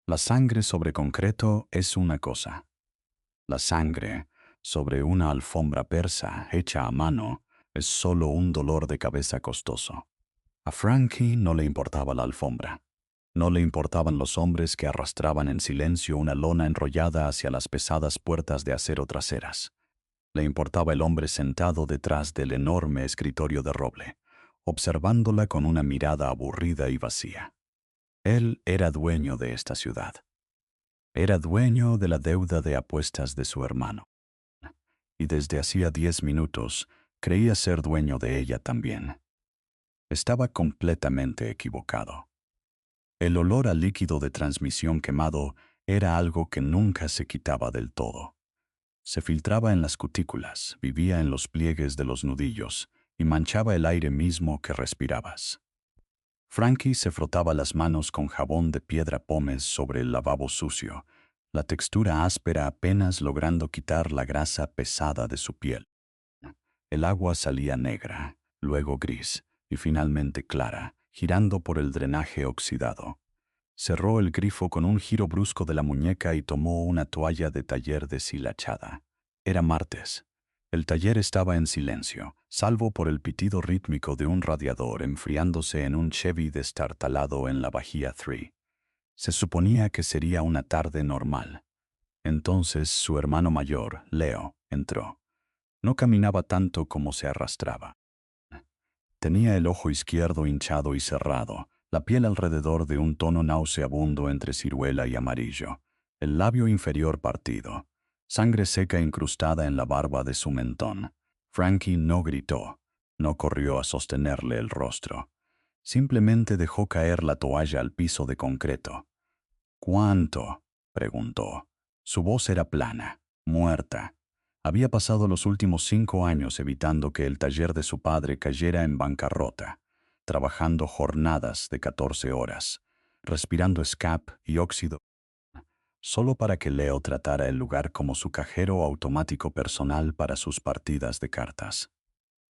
La sangre sobre concreto es una cosa. La sangre sobre una alfombra persa hecha a mano es solo un dolor de cabeza costoso. A Frankie no le importaba la alfombra. No le importaban los hombres que arrastraban en silencio una lona enrollada hacia las pesadas puertas de acero traseras. Le importaba el hombre sentado detrás del enorme escritorio de roble, observándola con una mirada aburrida y vacía. Él era dueño de esta ciudad. Era dueño de la deuda de apuestas de su hermano. Y desde hacía 10 minutos creía ser dueño de ella también. Estaba completamente equivocado. El olor a líquido de transmisión quemado era algo que nunca se quitaba del todo. Se filtraba en las cutículas, vivía en los pliegues de los nudillos y manchaba el aire mismo que respirabas. Frankie se frotaba las manos con jabón de piedra pómez sobre el lavabo sucio, la textura áspera apenas logrando quitar la grasa pesada de su piel. El agua salía negra, luego gris y finalmente clara, girando por el drenaje oxidado. Cerró el grifo con un giro brusco de la muñeca y tomó una toalla de taller deshilachada. Era martes. El taller estaba en silencio, salvo por el pitido rítmico de un radiador enfriándose en un Chevy destartalado en la Bahía 3. Se suponía que sería una tarde normal. Entonces su hermano mayor, Leo, entró. No caminaba tanto como se arrastraba. Tenía el ojo izquierdo hinchado y cerrado, la piel alrededor de un tono nauseabundo entre ciruela y amarillo, el labio inferior partido, sangre seca incrustada en la barba de su mentón. Frankie no gritó, no corrió a sostenerle el rostro. Simplemente dejó caer la toalla al piso de concreto. ¿Cuánto?, preguntó. Su voz era plana, muerta. Había pasado los últimos 5 años evitando que el taller de su padre cayera en bancarrota, trabajando jornadas de 14 horas, respirando scap y óxido, solo para que Leo tratara el lugar como su cajero automático personal para sus partidas de cartas.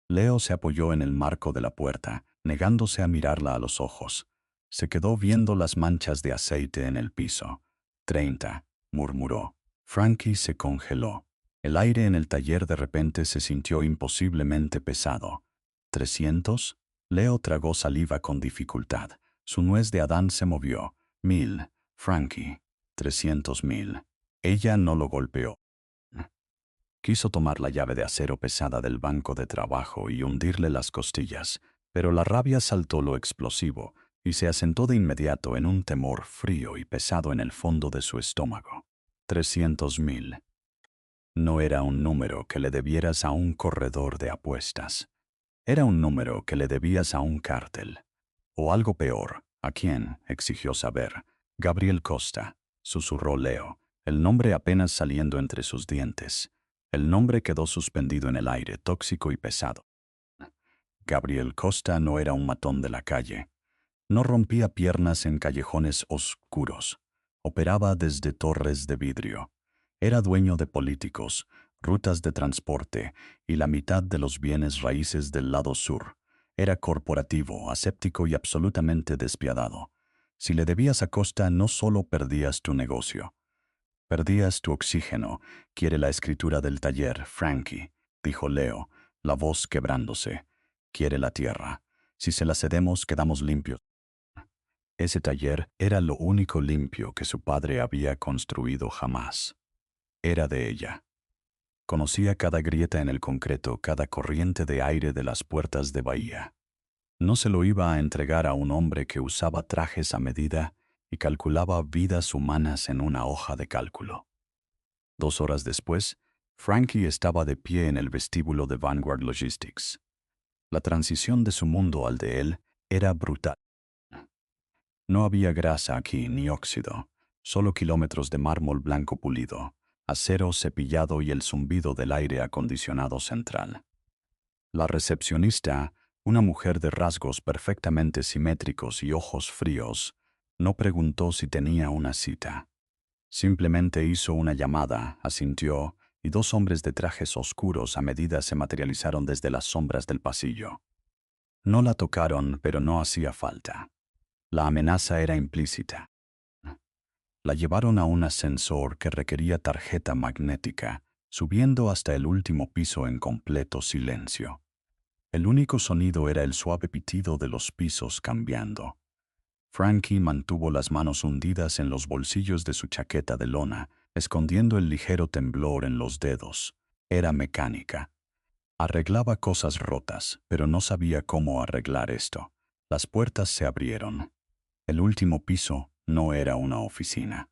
Leo se apoyó en el marco de la puerta, negándose a mirarla a los ojos. Se quedó viendo las manchas de aceite en el piso. 30, murmuró. Frankie se congeló. El aire en el taller de repente se sintió imposiblemente pesado. 300. Leo tragó saliva con dificultad. Su nuez de Adán se movió. 1000. Frankie. 300.000. Ella no lo golpeó. Quiso tomar la llave de acero pesada del banco de trabajo y hundirle las costillas, pero la rabia saltó lo explosivo y se asentó de inmediato en un temor frío y pesado en el fondo de su estómago. 300.000. No era un número que le debieras a un corredor de apuestas. Era un número que le debías a un cártel. O algo peor. ¿A quién?, exigió saber. Gabriel Costa, susurró Leo, el nombre apenas saliendo entre sus dientes. El nombre quedó suspendido en el aire, tóxico y pesado. Gabriel Costa no era un matón de la calle. No rompía piernas en callejones oscuros. Operaba desde torres de vidrio. Era dueño de políticos, rutas de transporte y la mitad de los bienes raíces del lado sur. Era corporativo, aséptico y absolutamente despiadado. Si le debías a Costa, no solo perdías tu negocio. Perdías tu oxígeno. Quiere la escritura del taller, Frankie, dijo Leo, la voz quebrándose. Quiere la tierra. Si se la cedemos, quedamos limpios. Ese taller era lo único limpio que su padre había construido jamás. Era de ella. Conocía cada grieta en el concreto, cada corriente de aire de las puertas de bahía. No se lo iba a entregar a un hombre que usaba trajes a medida y calculaba vidas humanas en una hoja de cálculo. 2 horas después, Frankie estaba de pie en el vestíbulo de Vanguard Logistics. La transición de su mundo al de él era brutal. No había grasa aquí ni óxido, solo kilómetros de mármol blanco pulido, acero cepillado y el zumbido del aire acondicionado central. La recepcionista, una mujer de rasgos perfectamente simétricos y ojos fríos, no preguntó si tenía una cita. Simplemente hizo una llamada, asintió, y 2 hombres de trajes oscuros a medida se materializaron desde las sombras del pasillo. No la tocaron, pero no hacía falta. La amenaza era implícita. La llevaron a un ascensor que requería tarjeta magnética, subiendo hasta el último piso en completo silencio. El único sonido era el suave pitido de los pisos cambiando. Frankie mantuvo las manos hundidas en los bolsillos de su chaqueta de lona, escondiendo el ligero temblor en los dedos. Era mecánica. Arreglaba cosas rotas, pero no sabía cómo arreglar esto. Las puertas se abrieron. El último piso no era una oficina.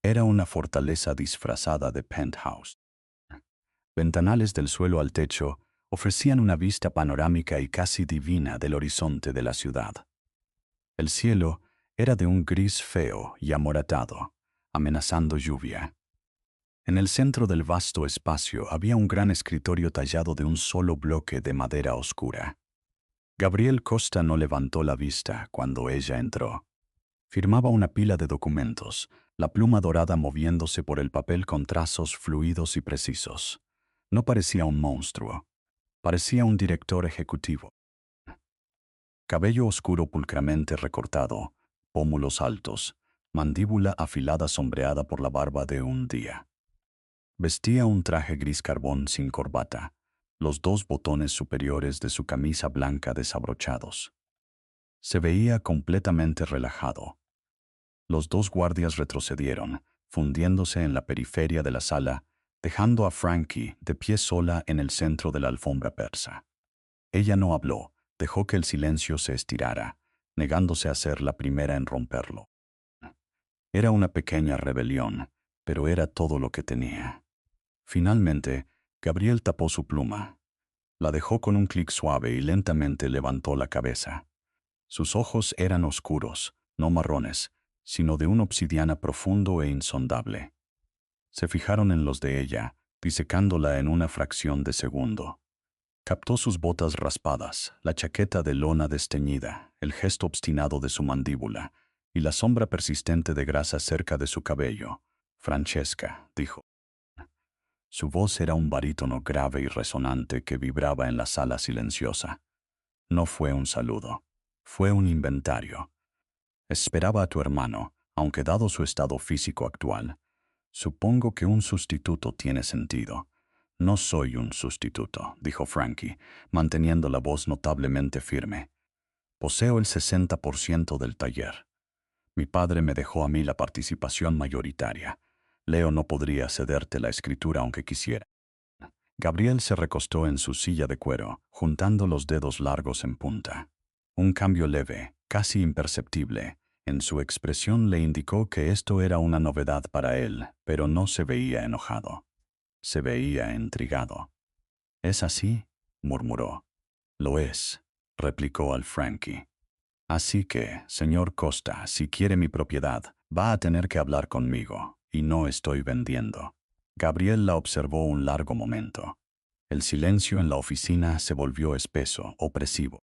Era una fortaleza disfrazada de penthouse. Ventanales del suelo al techo ofrecían una vista panorámica y casi divina del horizonte de la ciudad. El cielo era de un gris feo y amoratado, amenazando lluvia. En el centro del vasto espacio había un gran escritorio tallado de un solo bloque de madera oscura. Gabriel Costa no levantó la vista cuando ella entró. Firmaba una pila de documentos, la pluma dorada moviéndose por el papel con trazos fluidos y precisos. No parecía un monstruo. Parecía un director ejecutivo. Cabello oscuro pulcramente recortado, pómulos altos, mandíbula afilada sombreada por la barba de un día. Vestía un traje gris carbón sin corbata, los dos botones superiores de su camisa blanca desabrochados. Se veía completamente relajado. Los dos guardias retrocedieron, fundiéndose en la periferia de la sala, dejando a Frankie de pie sola en el centro de la alfombra persa. Ella no habló, dejó que el silencio se estirara, negándose a ser la primera en romperlo. Era una pequeña rebelión, pero era todo lo que tenía. Finalmente, Gabriel tapó su pluma. La dejó con un clic suave y lentamente levantó la cabeza. Sus ojos eran oscuros, no marrones, sino de un obsidiana profundo e insondable. Se fijaron en los de ella, disecándola en una fracción de segundo. Captó sus botas raspadas, la chaqueta de lona desteñida, el gesto obstinado de su mandíbula y la sombra persistente de grasa cerca de su cabello. «Francesca», dijo. Su voz era un barítono grave y resonante que vibraba en la sala silenciosa. No fue un saludo, fue un inventario. Esperaba a tu hermano, aunque dado su estado físico actual. Supongo que un sustituto tiene sentido. No soy un sustituto, dijo Frankie, manteniendo la voz notablemente firme. Poseo el 60% del taller. Mi padre me dejó a mí la participación mayoritaria. Leo no podría cederte la escritura aunque quisiera. Gabriel se recostó en su silla de cuero, juntando los dedos largos en punta. Un cambio leve, casi imperceptible, en su expresión le indicó que esto era una novedad para él, pero no se veía enojado. Se veía intrigado. «¿Es así?», murmuró. «Lo es», replicó al Frankie. «Así que, señor Costa, si quiere mi propiedad, va a tener que hablar conmigo, y no estoy vendiendo». Gabriel la observó un largo momento. El silencio en la oficina se volvió espeso, opresivo.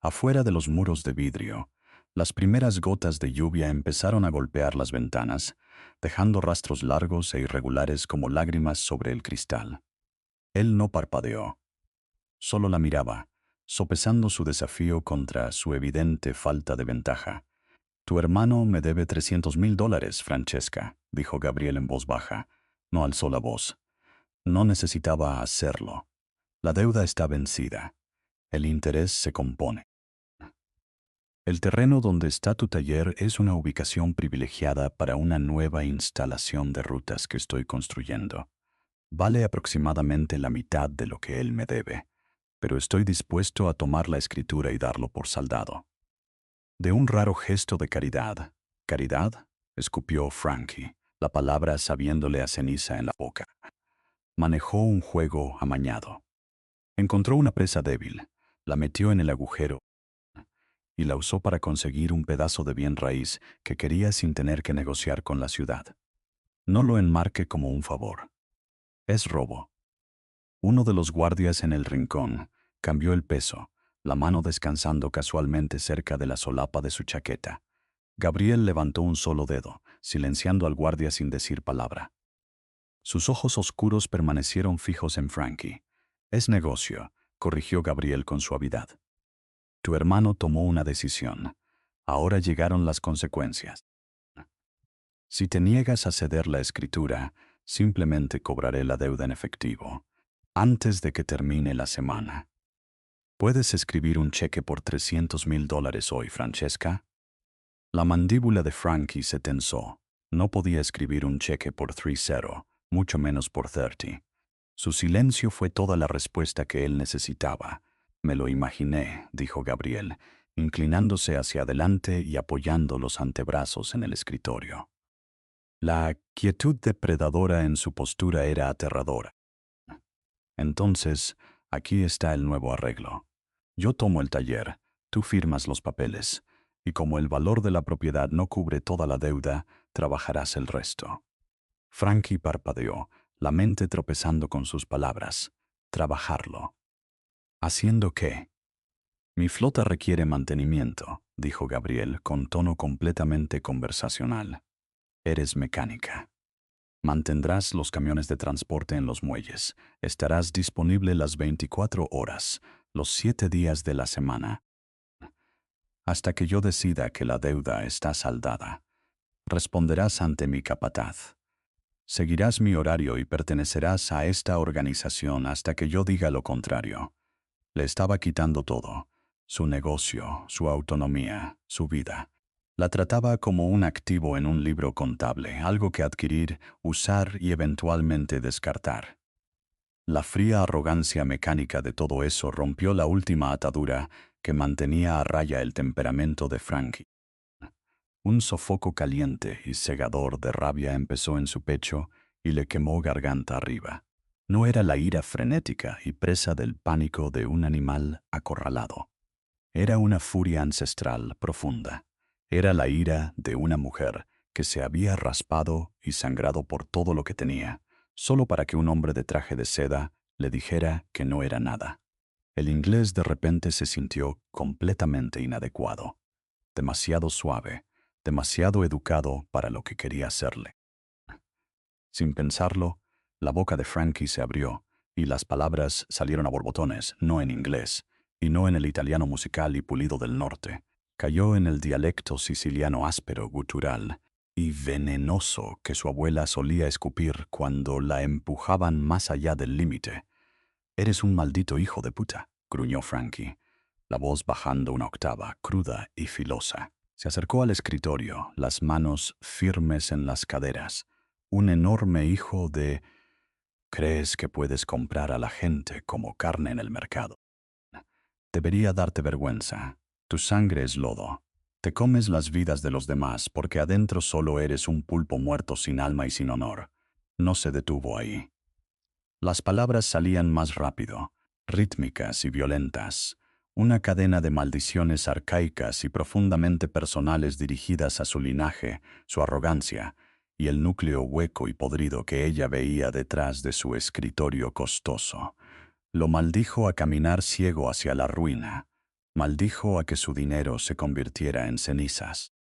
Afuera de los muros de vidrio, las primeras gotas de lluvia empezaron a golpear las ventanas, dejando rastros largos e irregulares como lágrimas sobre el cristal. Él no parpadeó. Solo la miraba, sopesando su desafío contra su evidente falta de ventaja. «Tu hermano me debe $300,000, Francesca», dijo Gabriel en voz baja. No alzó la voz. No necesitaba hacerlo. La deuda está vencida. El interés se compone. El terreno donde está tu taller es una ubicación privilegiada para una nueva instalación de rutas que estoy construyendo. Vale aproximadamente la mitad de lo que él me debe, pero estoy dispuesto a tomar la escritura y darlo por saldado. De un raro gesto de caridad. «¿Caridad?», escupió Frankie, la palabra sabiéndole a ceniza en la boca. Manejó un juego amañado. Encontró una presa débil, la metió en el agujero y la usó para conseguir un pedazo de bien raíz que quería sin tener que negociar con la ciudad. No lo enmarque como un favor. Es robo. Uno de los guardias en el rincón cambió el peso, la mano descansando casualmente cerca de la solapa de su chaqueta. Gabriel levantó un solo dedo, silenciando al guardia sin decir palabra. Sus ojos oscuros permanecieron fijos en Frankie. «Es negocio», corrigió Gabriel con suavidad. «Tu hermano tomó una decisión. Ahora llegaron las consecuencias». Si te niegas a ceder la escritura, simplemente cobraré la deuda en efectivo, antes de que termine la semana. ¿Puedes escribir un cheque por $300,000 hoy, Francesca? La mandíbula de Frankie se tensó. No podía escribir un cheque por 30, mucho menos por 30. Su silencio fue toda la respuesta que él necesitaba. Me lo imaginé, dijo Gabriel, inclinándose hacia adelante y apoyando los antebrazos en el escritorio. La quietud depredadora en su postura era aterradora. Entonces, aquí está el nuevo arreglo. Yo tomo el taller, tú firmas los papeles, y como el valor de la propiedad no cubre toda la deuda, trabajarás el resto. Frankie parpadeó, la mente tropezando con sus palabras. Trabajarlo. ¿Haciendo qué? Mi flota requiere mantenimiento, dijo Gabriel con tono completamente conversacional. Eres mecánica. Mantendrás los camiones de transporte en los muelles. Estarás disponible las 24 horas, los 7 días de la semana, hasta que yo decida que la deuda está saldada. Responderás ante mi capataz. Seguirás mi horario y pertenecerás a esta organización hasta que yo diga lo contrario. Le estaba quitando todo: su negocio, su autonomía, su vida. La trataba como un activo en un libro contable, algo que adquirir, usar y eventualmente descartar. La fría arrogancia mecánica de todo eso rompió la última atadura que mantenía a raya el temperamento de Frankie. Un sofoco caliente y cegador de rabia empezó en su pecho y le quemó garganta arriba. No era la ira frenética y presa del pánico de un animal acorralado. Era una furia ancestral profunda. Era la ira de una mujer que se había raspado y sangrado por todo lo que tenía, solo para que un hombre de traje de seda le dijera que no era nada. El inglés de repente se sintió completamente inadecuado, demasiado suave, demasiado educado para lo que quería hacerle. Sin pensarlo, la boca de Frankie se abrió y las palabras salieron a borbotones, no en inglés, y no en el italiano musical y pulido del norte. Cayó en el dialecto siciliano áspero, gutural y venenoso que su abuela solía escupir cuando la empujaban más allá del límite. «Eres un maldito hijo de puta», gruñó Frankie, la voz bajando una octava, cruda y filosa. Se acercó al escritorio, las manos firmes en las caderas. Un enorme hijo de... ¿Crees que puedes comprar a la gente como carne en el mercado? Debería darte vergüenza. Tu sangre es lodo. Te comes las vidas de los demás porque adentro solo eres un pulpo muerto sin alma y sin honor. No se detuvo ahí. Las palabras salían más rápido, rítmicas y violentas. Una cadena de maldiciones arcaicas y profundamente personales dirigidas a su linaje, su arrogancia y el núcleo hueco y podrido que ella veía detrás de su escritorio costoso. Lo maldijo a caminar ciego hacia la ruina. Maldijo a que su dinero se convirtiera en cenizas.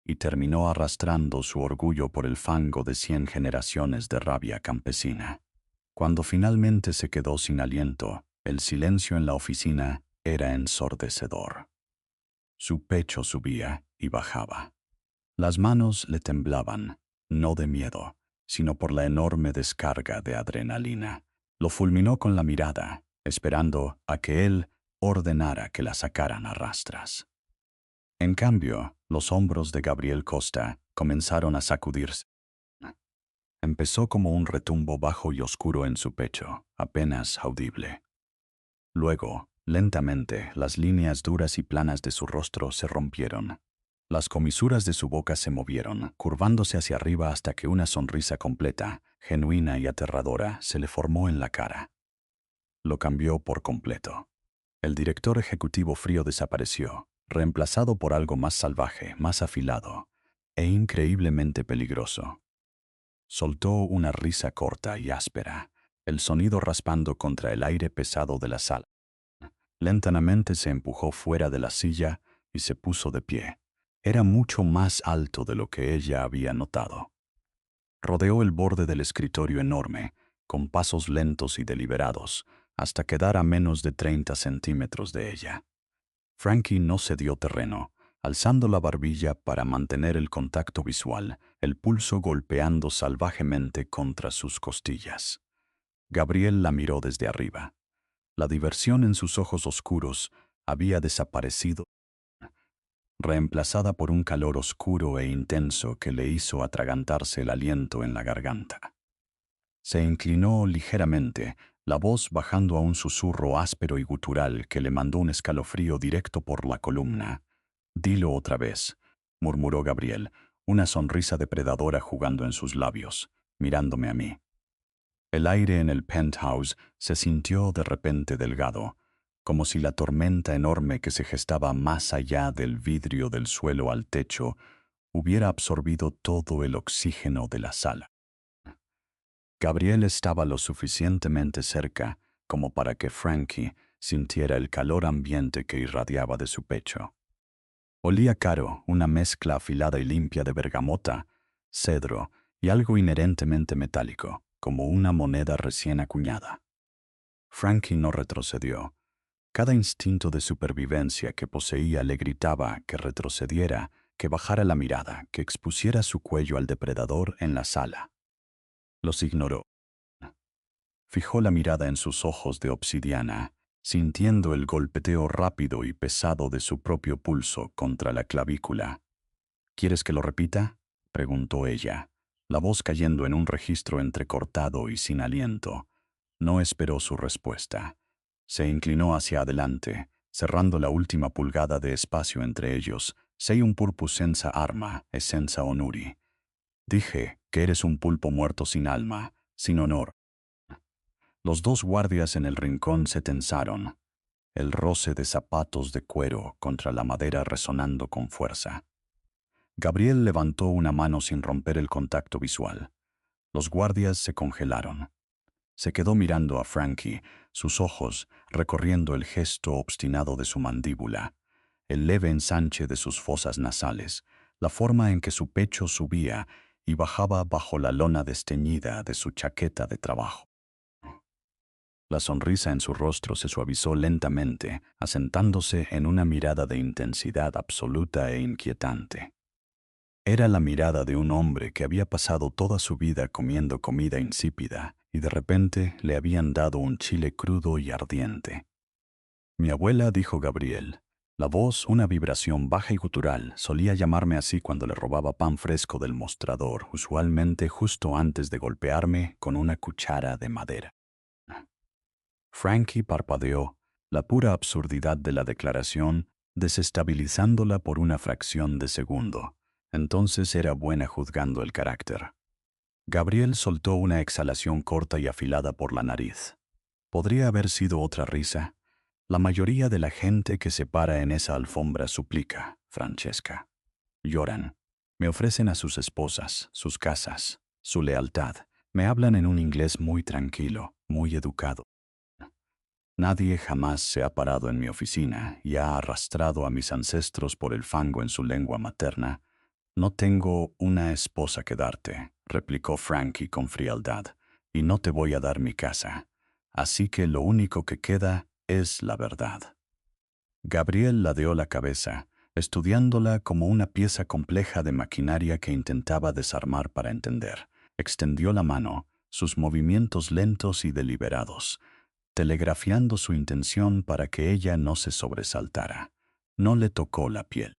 Y terminó arrastrando su orgullo por el fango de 100 generaciones de rabia campesina. Cuando finalmente se quedó sin aliento, el silencio en la oficina era ensordecedor. Su pecho subía y bajaba. Las manos le temblaban, no de miedo, sino por la enorme descarga de adrenalina. Lo fulminó con la mirada, esperando a que él ordenara que la sacaran a rastras. En cambio, los hombros de Gabriel Costa comenzaron a sacudirse. Empezó como un retumbo bajo y oscuro en su pecho, apenas audible. Luego, lentamente, las líneas duras y planas de su rostro se rompieron. Las comisuras de su boca se movieron, curvándose hacia arriba hasta que una sonrisa completa, genuina y aterradora, se le formó en la cara. Lo cambió por completo. El director ejecutivo frío desapareció, reemplazado por algo más salvaje, más afilado e increíblemente peligroso. Soltó una risa corta y áspera, el sonido raspando contra el aire pesado de la sala. Lentamente se empujó fuera de la silla y se puso de pie. Era mucho más alto de lo que ella había notado. Rodeó el borde del escritorio enorme, con pasos lentos y deliberados, hasta quedar a menos de 30 centímetros de ella. Frankie no cedió terreno, alzando la barbilla para mantener el contacto visual, el pulso golpeando salvajemente contra sus costillas. Gabriel la miró desde arriba. La diversión en sus ojos oscuros había desaparecido, reemplazada por un calor oscuro e intenso que le hizo atragantarse el aliento en la garganta. Se inclinó ligeramente, la voz bajando a un susurro áspero y gutural que le mandó un escalofrío directo por la columna. «Dilo otra vez», murmuró Gabriel, una sonrisa depredadora jugando en sus labios, mirándome a mí. El aire en el penthouse se sintió de repente delgado, como si la tormenta enorme que se gestaba más allá del vidrio del suelo al techo hubiera absorbido todo el oxígeno de la sala. Gabriel estaba lo suficientemente cerca como para que Frankie sintiera el calor ambiente que irradiaba de su pecho. Olía caro, una mezcla afilada y limpia de bergamota, cedro y algo inherentemente metálico, como una moneda recién acuñada. Frankie no retrocedió. Cada instinto de supervivencia que poseía le gritaba que retrocediera, que bajara la mirada, que expusiera su cuello al depredador en la sala. Los ignoró. Fijó la mirada en sus ojos de obsidiana, sintiendo el golpeteo rápido y pesado de su propio pulso contra la clavícula. «¿Quieres que lo repita?», preguntó ella, la voz cayendo en un registro entrecortado y sin aliento. No esperó su respuesta. Se inclinó hacia adelante, cerrando la última pulgada de espacio entre ellos. «Sei un purpus senza arma e senza onuri». «Dije que eres un pulpo muerto sin alma, sin honor». Los dos guardias en el rincón se tensaron, el roce de zapatos de cuero contra la madera resonando con fuerza. Gabriel levantó una mano sin romper el contacto visual. Los guardias se congelaron. Se quedó mirando a Frankie, sus ojos recorriendo el gesto obstinado de su mandíbula, el leve ensanche de sus fosas nasales, la forma en que su pecho subía y bajaba bajo la lona desteñida de su chaqueta de trabajo. La sonrisa en su rostro se suavizó lentamente, asentándose en una mirada de intensidad absoluta e inquietante. Era la mirada de un hombre que había pasado toda su vida comiendo comida insípida y de repente le habían dado un chile crudo y ardiente. «Mi abuela», dijo Gabriel. La voz, una vibración baja y gutural, solía llamarme así cuando le robaba pan fresco del mostrador, usualmente justo antes de golpearme con una cuchara de madera. Frankie parpadeó, la pura absurdidad de la declaración desestabilizándola por una fracción de segundo. Entonces era buena juzgando el carácter. Gabriel soltó una exhalación corta y afilada por la nariz. Podría haber sido otra risa. La mayoría de la gente que se para en esa alfombra suplica, Francesca. Lloran. Me ofrecen a sus esposas, sus casas, su lealtad. Me hablan en un inglés muy tranquilo, muy educado. Nadie jamás se ha parado en mi oficina y ha arrastrado a mis ancestros por el fango en su lengua materna. «No tengo una esposa que darte», replicó Frankie con frialdad, «y no te voy a dar mi casa. Así que lo único que queda es la verdad». Gabriel ladeó la cabeza, estudiándola como una pieza compleja de maquinaria que intentaba desarmar para entender. Extendió la mano, sus movimientos lentos y deliberados, telegrafiando su intención para que ella no se sobresaltara. No le tocó la piel.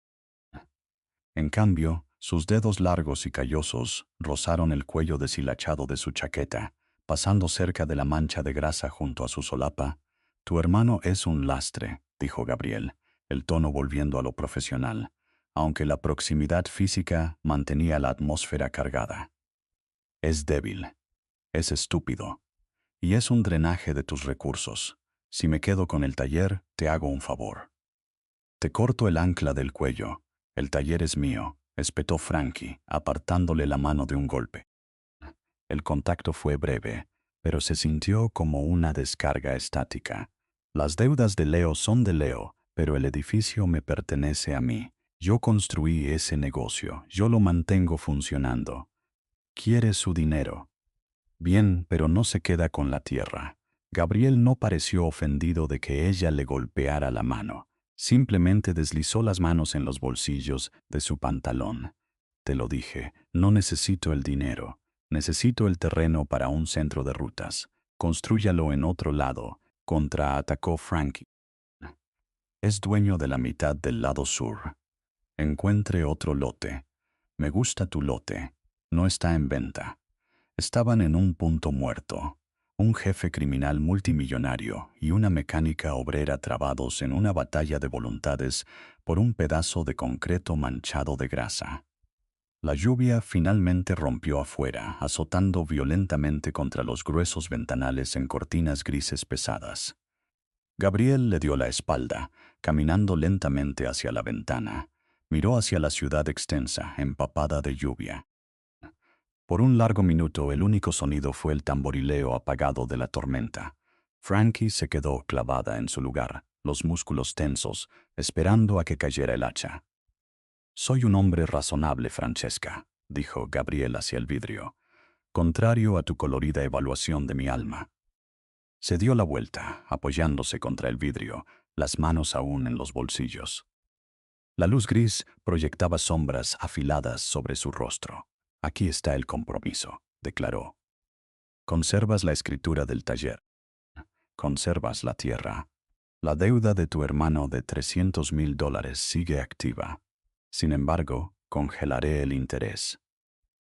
En cambio, sus dedos largos y callosos rozaron el cuello deshilachado de su chaqueta, pasando cerca de la mancha de grasa junto a su solapa. «Tu hermano es un lastre», dijo Gabriel, el tono volviendo a lo profesional, aunque la proximidad física mantenía la atmósfera cargada. «Es débil, es estúpido, y es un drenaje de tus recursos. Si me quedo con el taller, te hago un favor. Te corto el ancla del cuello. El taller es mío», espetó Frankie, apartándole la mano de un golpe. El contacto fue breve, pero se sintió como una descarga estática. «Las deudas de Leo son de Leo, pero el edificio me pertenece a mí. Yo construí ese negocio, yo lo mantengo funcionando. Quiere su dinero. Bien, pero no se queda con la tierra». Gabriel no pareció ofendido de que ella le golpeara la mano. Simplemente deslizó las manos en los bolsillos de su pantalón. Te lo dije, no necesito el dinero. Necesito el terreno para un centro de rutas. Constrúyalo en otro lado, contraatacó Frankie. Es dueño de la mitad del lado sur. Encuentre otro lote. Me gusta tu lote. No está en venta. Estaban en un punto muerto. Un jefe criminal multimillonario y una mecánica obrera trabados en una batalla de voluntades por un pedazo de concreto manchado de grasa. La lluvia finalmente rompió afuera, azotando violentamente contra los gruesos ventanales en cortinas grises pesadas. Gabriel le dio la espalda, caminando lentamente hacia la ventana. Miró hacia la ciudad extensa, empapada de lluvia. Por un largo minuto el único sonido fue el tamborileo apagado de la tormenta. Frankie se quedó clavada en su lugar, los músculos tensos, esperando a que cayera el hacha. «Soy un hombre razonable, Francesca», dijo Gabriel hacia el vidrio, «contrario a tu colorida evaluación de mi alma». Se dio la vuelta, apoyándose contra el vidrio, las manos aún en los bolsillos. La luz gris proyectaba sombras afiladas sobre su rostro. «Aquí está el compromiso», declaró. «Conservas la escritura del taller. Conservas la tierra. La deuda de tu hermano de $300,000 sigue activa. Sin embargo, congelaré el interés».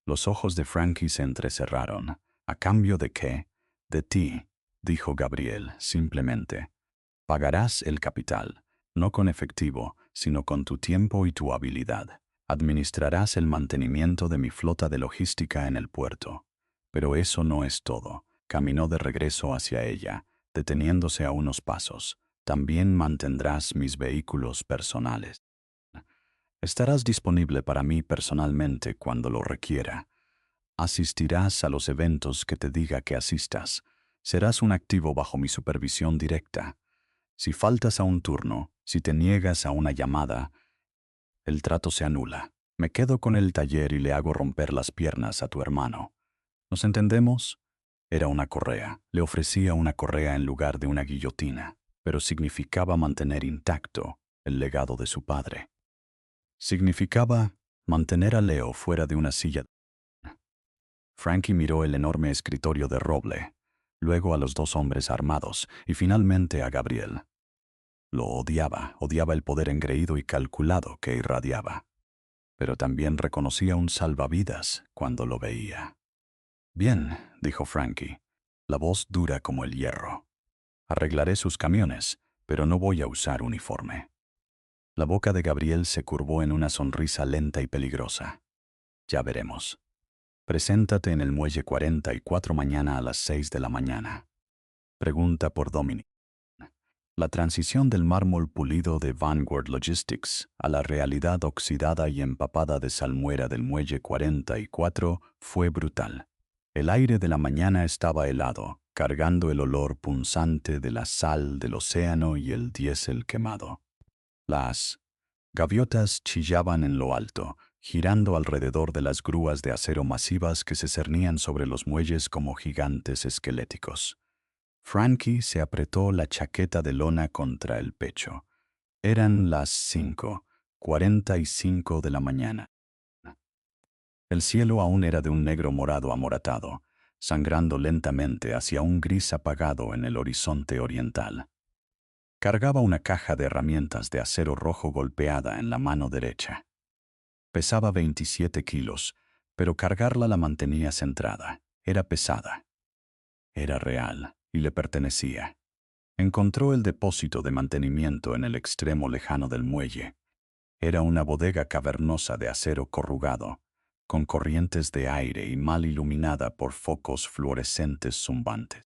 Los ojos de Frankie se entrecerraron. «¿A cambio de qué?» «De ti», dijo Gabriel, simplemente. «Pagarás el capital, no con efectivo, sino con tu tiempo y tu habilidad. Administrarás el mantenimiento de mi flota de logística en el puerto». Pero eso no es todo. Caminó de regreso hacia ella, deteniéndose a unos pasos. «También mantendrás mis vehículos personales. Estarás disponible para mí personalmente cuando lo requiera. Asistirás a los eventos que te diga que asistas. Serás un activo bajo mi supervisión directa. Si faltas a un turno, si te niegas a una llamada, el trato se anula. Me quedo con el taller y le hago romper las piernas a tu hermano. ¿Nos entendemos?» Era una correa. Le ofrecía una correa en lugar de una guillotina, pero significaba mantener intacto el legado de su padre. Significaba mantener a Leo fuera de una silla. Frankie miró el enorme escritorio de roble, luego a los dos hombres armados y finalmente a Gabriel. Lo odiaba el poder engreído y calculado que irradiaba, pero también reconocía un salvavidas cuando lo veía. «Bien», dijo Frankie, la voz dura como el hierro. «Arreglaré sus camiones, pero no voy a usar uniforme». La boca de Gabriel se curvó en una sonrisa lenta y peligrosa. «Ya veremos. Preséntate en el muelle 44 mañana a las 6 de la mañana. Pregunta por Dominic». La transición del mármol pulido de Vanguard Logistics a la realidad oxidada y empapada de salmuera del muelle 44 fue brutal. El aire de la mañana estaba helado, cargando el olor punzante de la sal del océano y el diésel quemado. Las gaviotas chillaban en lo alto, girando alrededor de las grúas de acero masivas que se cernían sobre los muelles como gigantes esqueléticos. Frankie se apretó la chaqueta de lona contra el pecho. Eran las 5:45 de la mañana. El cielo aún era de un negro morado amoratado, sangrando lentamente hacia un gris apagado en el horizonte oriental. Cargaba una caja de herramientas de acero rojo golpeada en la mano derecha. Pesaba 27 kilos, pero cargarla la mantenía centrada. Era pesada. Era real y le pertenecía. Encontró el depósito de mantenimiento en el extremo lejano del muelle. Era una bodega cavernosa de acero corrugado, con corrientes de aire y mal iluminada por focos fluorescentes zumbantes.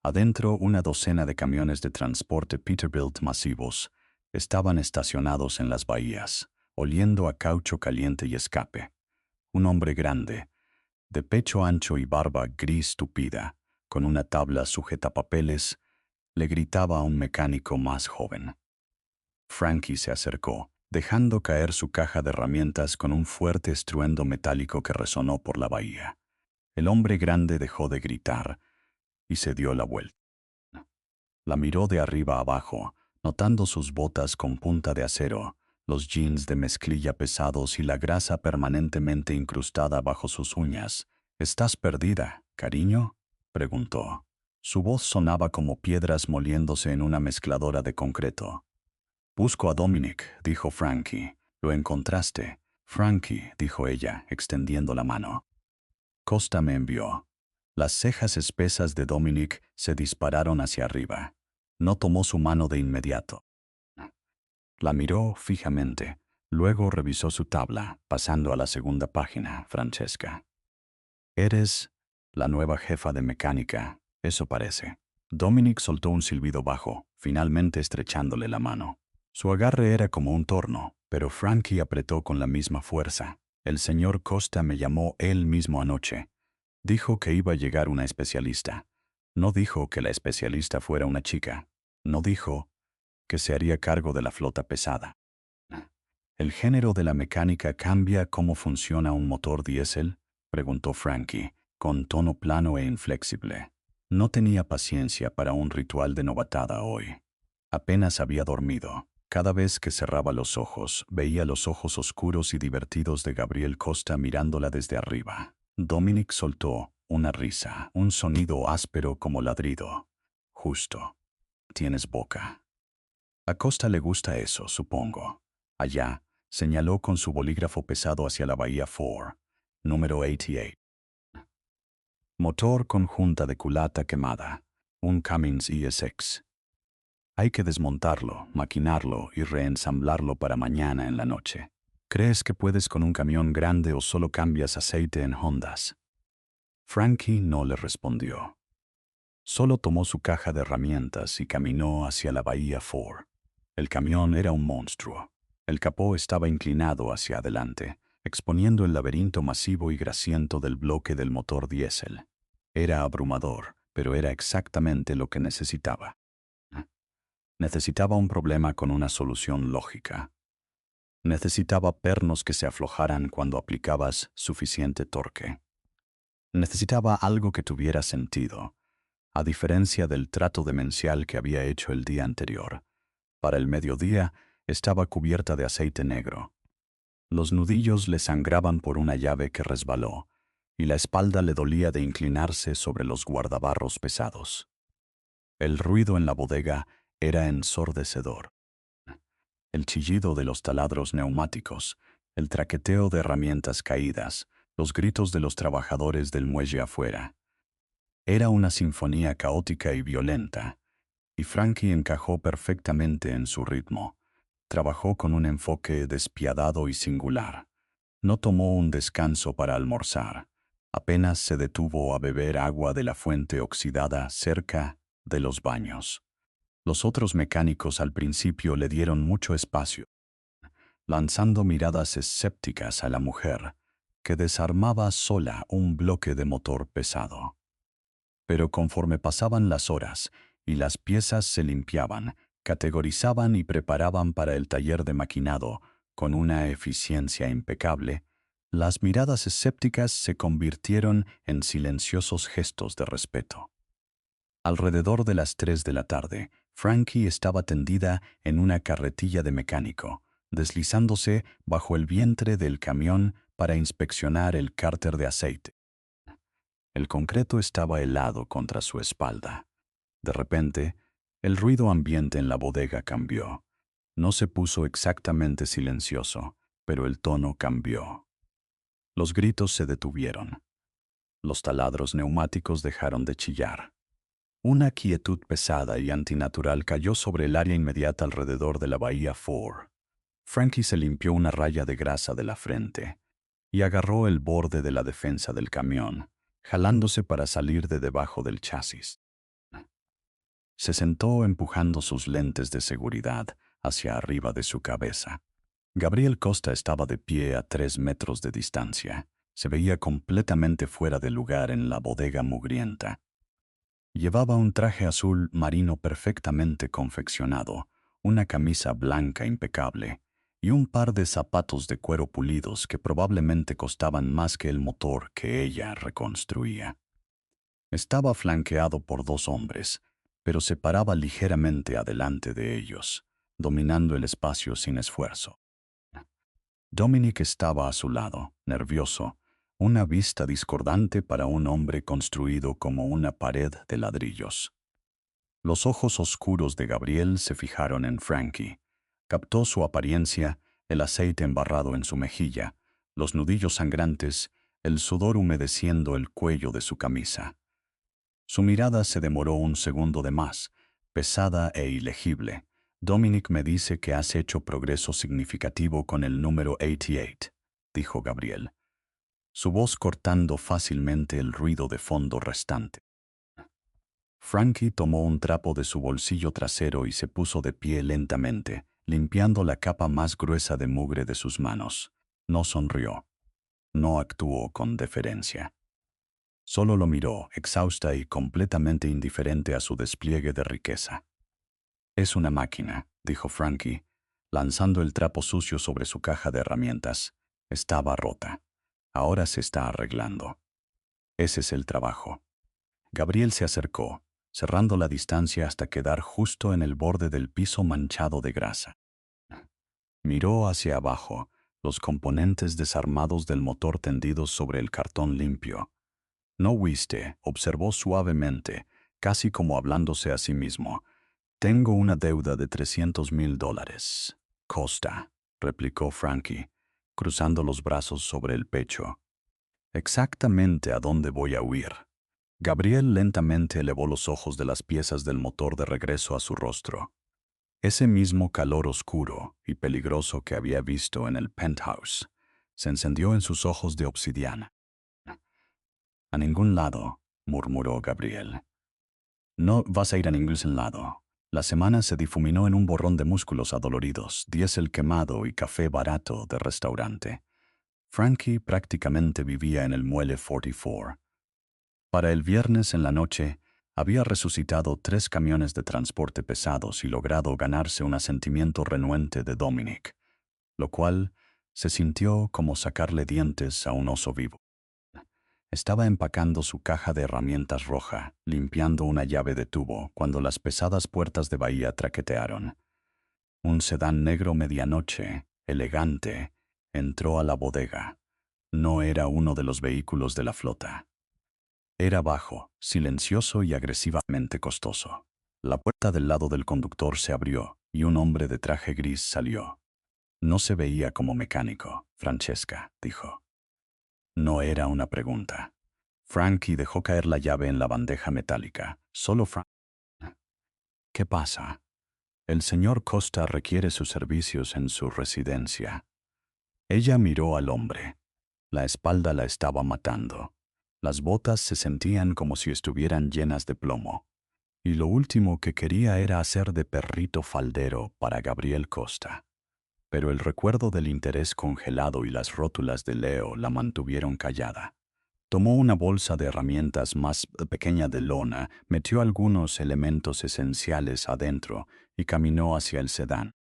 Adentro, una docena de camiones de transporte Peterbilt masivos estaban estacionados en las bahías, oliendo a caucho caliente y escape. Un hombre grande, de pecho ancho y barba gris tupida, con una tabla sujetapapeles, le gritaba a un mecánico más joven. Frankie se acercó, dejando caer su caja de herramientas con un fuerte estruendo metálico que resonó por la bahía. El hombre grande dejó de gritar y se dio la vuelta. La miró de arriba abajo, Notando sus botas con punta de acero, los jeans de mezclilla pesados y la grasa permanentemente incrustada bajo sus uñas. ¿Estás perdida, cariño?, preguntó. Su voz sonaba como piedras moliéndose en una mezcladora de concreto. «Busco a Dominic», dijo Frankie. «¿Lo encontraste?» «Frankie», dijo ella, extendiendo la mano. «Costa me envió». Las cejas espesas de Dominic se dispararon hacia arriba. No tomó su mano de inmediato. La miró fijamente. Luego revisó su tabla, pasando a la segunda página. «Francesca. Eres la nueva jefa de mecánica, eso parece». Dominic soltó un silbido bajo, finalmente estrechándole la mano. Su agarre era como un torno, pero Frankie apretó con la misma fuerza. «El señor Costa me llamó él mismo anoche. Dijo que iba a llegar una especialista. No dijo que la especialista fuera una chica. No dijo que se haría cargo de la flota pesada». «¿El género de la mecánica cambia cómo funciona un motor diésel?», preguntó Frankie, con tono plano e inflexible. No tenía paciencia para un ritual de novatada hoy. Apenas había dormido. Cada vez que cerraba los ojos, veía los ojos oscuros y divertidos de Gabriel Costa mirándola desde arriba. Dominic soltó una risa, un sonido áspero como ladrido. «Justo. Tienes boca. A Costa le gusta eso, supongo». Allá, señaló con su bolígrafo pesado hacia la bahía 4, número 88. Motor con junta de culata quemada, un Cummins ESX. Hay que desmontarlo, maquinarlo y reensamblarlo para mañana en la noche. ¿Crees que puedes con un camión grande o solo cambias aceite en Hondas? Frankie no le respondió. Solo tomó su caja de herramientas y caminó hacia la bahía 4. El camión era un monstruo. El capó estaba inclinado hacia adelante, exponiendo el laberinto masivo y grasiento del bloque del motor diésel. Era abrumador, pero era exactamente lo que necesitaba. Necesitaba un problema con una solución lógica. Necesitaba pernos que se aflojaran cuando aplicabas suficiente torque. Necesitaba algo que tuviera sentido, a diferencia del trato demencial que había hecho el día anterior. Para el mediodía estaba cubierta de aceite negro. Los nudillos le sangraban por una llave que resbaló, y la espalda le dolía de inclinarse sobre los guardabarros pesados. El ruido en la bodega era ensordecedor. El chillido de los taladros neumáticos, el traqueteo de herramientas caídas, los gritos de los trabajadores del muelle afuera. Era una sinfonía caótica y violenta, y Frankie encajó perfectamente en su ritmo. Trabajó con un enfoque despiadado y singular. No tomó un descanso para almorzar. Apenas se detuvo a beber agua de la fuente oxidada cerca de los baños. Los otros mecánicos al principio le dieron mucho espacio, lanzando miradas escépticas a la mujer, que desarmaba sola un bloque de motor pesado. Pero conforme pasaban las horas y las piezas se limpiaban, categorizaban y preparaban para el taller de maquinado con una eficiencia impecable, las miradas escépticas se convirtieron en silenciosos gestos de respeto. Alrededor de las 3 de la tarde, Frankie estaba tendida en una carretilla de mecánico, deslizándose bajo el vientre del camión para inspeccionar el cárter de aceite. El concreto estaba helado contra su espalda. De repente, el ruido ambiente en la bodega cambió. No se puso exactamente silencioso, pero el tono cambió. Los gritos se detuvieron. Los taladros neumáticos dejaron de chillar. Una quietud pesada y antinatural cayó sobre el área inmediata alrededor de la bahía 4. Frankie se limpió una raya de grasa de la frente y agarró el borde de la defensa del camión, jalándose para salir de debajo del chasis. Se sentó empujando sus lentes de seguridad hacia arriba de su cabeza. Gabriel Costa estaba de pie a 3 metros de distancia. Se veía completamente fuera de lugar en la bodega mugrienta. Llevaba un traje azul marino perfectamente confeccionado, una camisa blanca impecable y un par de zapatos de cuero pulidos que probablemente costaban más que el motor que ella reconstruía. Estaba flanqueado por 2 hombres, pero se paraba ligeramente adelante de ellos, dominando el espacio sin esfuerzo. Dominic estaba a su lado, nervioso, una vista discordante para un hombre construido como una pared de ladrillos. Los ojos oscuros de Gabriel se fijaron en Frankie. Captó su apariencia, el aceite embarrado en su mejilla, los nudillos sangrantes, el sudor humedeciendo el cuello de su camisa. Su mirada se demoró un segundo de más, pesada e ilegible. Dominic me dice que has hecho progreso significativo con el número 88, dijo Gabriel, su voz cortando fácilmente el ruido de fondo restante. Frankie tomó un trapo de su bolsillo trasero y se puso de pie lentamente, limpiando la capa más gruesa de mugre de sus manos. No sonrió. No actuó con deferencia. Solo lo miró, exhausta y completamente indiferente a su despliegue de riqueza. Es una máquina, dijo Frankie, lanzando el trapo sucio sobre su caja de herramientas. Estaba rota. Ahora se está arreglando. Ese es el trabajo. Gabriel se acercó, cerrando la distancia hasta quedar justo en el borde del piso manchado de grasa. Miró hacia abajo, los componentes desarmados del motor tendidos sobre el cartón limpio. No oíste, observó suavemente, casi como hablándose a sí mismo. Tengo una deuda de $300,000. Costa, replicó Frankie, cruzando los brazos sobre el pecho. Exactamente a dónde voy a huir. Gabriel lentamente elevó los ojos de las piezas del motor de regreso a su rostro. Ese mismo calor oscuro y peligroso que había visto en el penthouse se encendió en sus ojos de obsidiana. A ningún lado, murmuró Gabriel. No vas a ir a ningún lado. La semana se difuminó en un borrón de músculos adoloridos, diésel quemado y café barato de restaurante. Frankie prácticamente vivía en el muelle 44. Para el viernes en la noche, había resucitado 3 camiones de transporte pesados y logrado ganarse un asentimiento renuente de Dominic, lo cual se sintió como sacarle dientes a un oso vivo. Estaba empacando su caja de herramientas roja, limpiando una llave de tubo, cuando las pesadas puertas de bahía traquetearon. Un sedán negro medianoche, elegante, entró a la bodega. No era uno de los vehículos de la flota. Era bajo, silencioso y agresivamente costoso. La puerta del lado del conductor se abrió y un hombre de traje gris salió. No se veía como mecánico, Francesca, dijo. No era una pregunta. Frankie dejó caer la llave en la bandeja metálica. Solo Frank. ¿Qué pasa? El señor Costa requiere sus servicios en su residencia. Ella miró al hombre. La espalda la estaba matando. Las botas se sentían como si estuvieran llenas de plomo. Y lo último que quería era hacer de perrito faldero para Gabriel Costa. Pero el recuerdo del interés congelado y las rótulas de Leo la mantuvieron callada. Tomó una bolsa de herramientas más pequeña de lona, metió algunos elementos esenciales adentro y caminó hacia el sedán.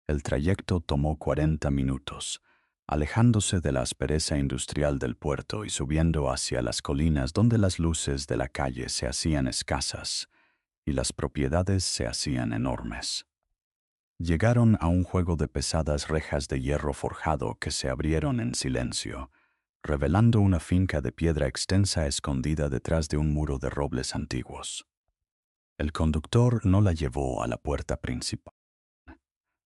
El trayecto tomó 40 minutos, alejándose de la aspereza industrial del puerto y subiendo hacia las colinas donde las luces de la calle se hacían escasas y las propiedades se hacían enormes. Llegaron a un juego de pesadas rejas de hierro forjado que se abrieron en silencio, revelando una finca de piedra extensa escondida detrás de un muro de robles antiguos. El conductor no la llevó a la puerta principal.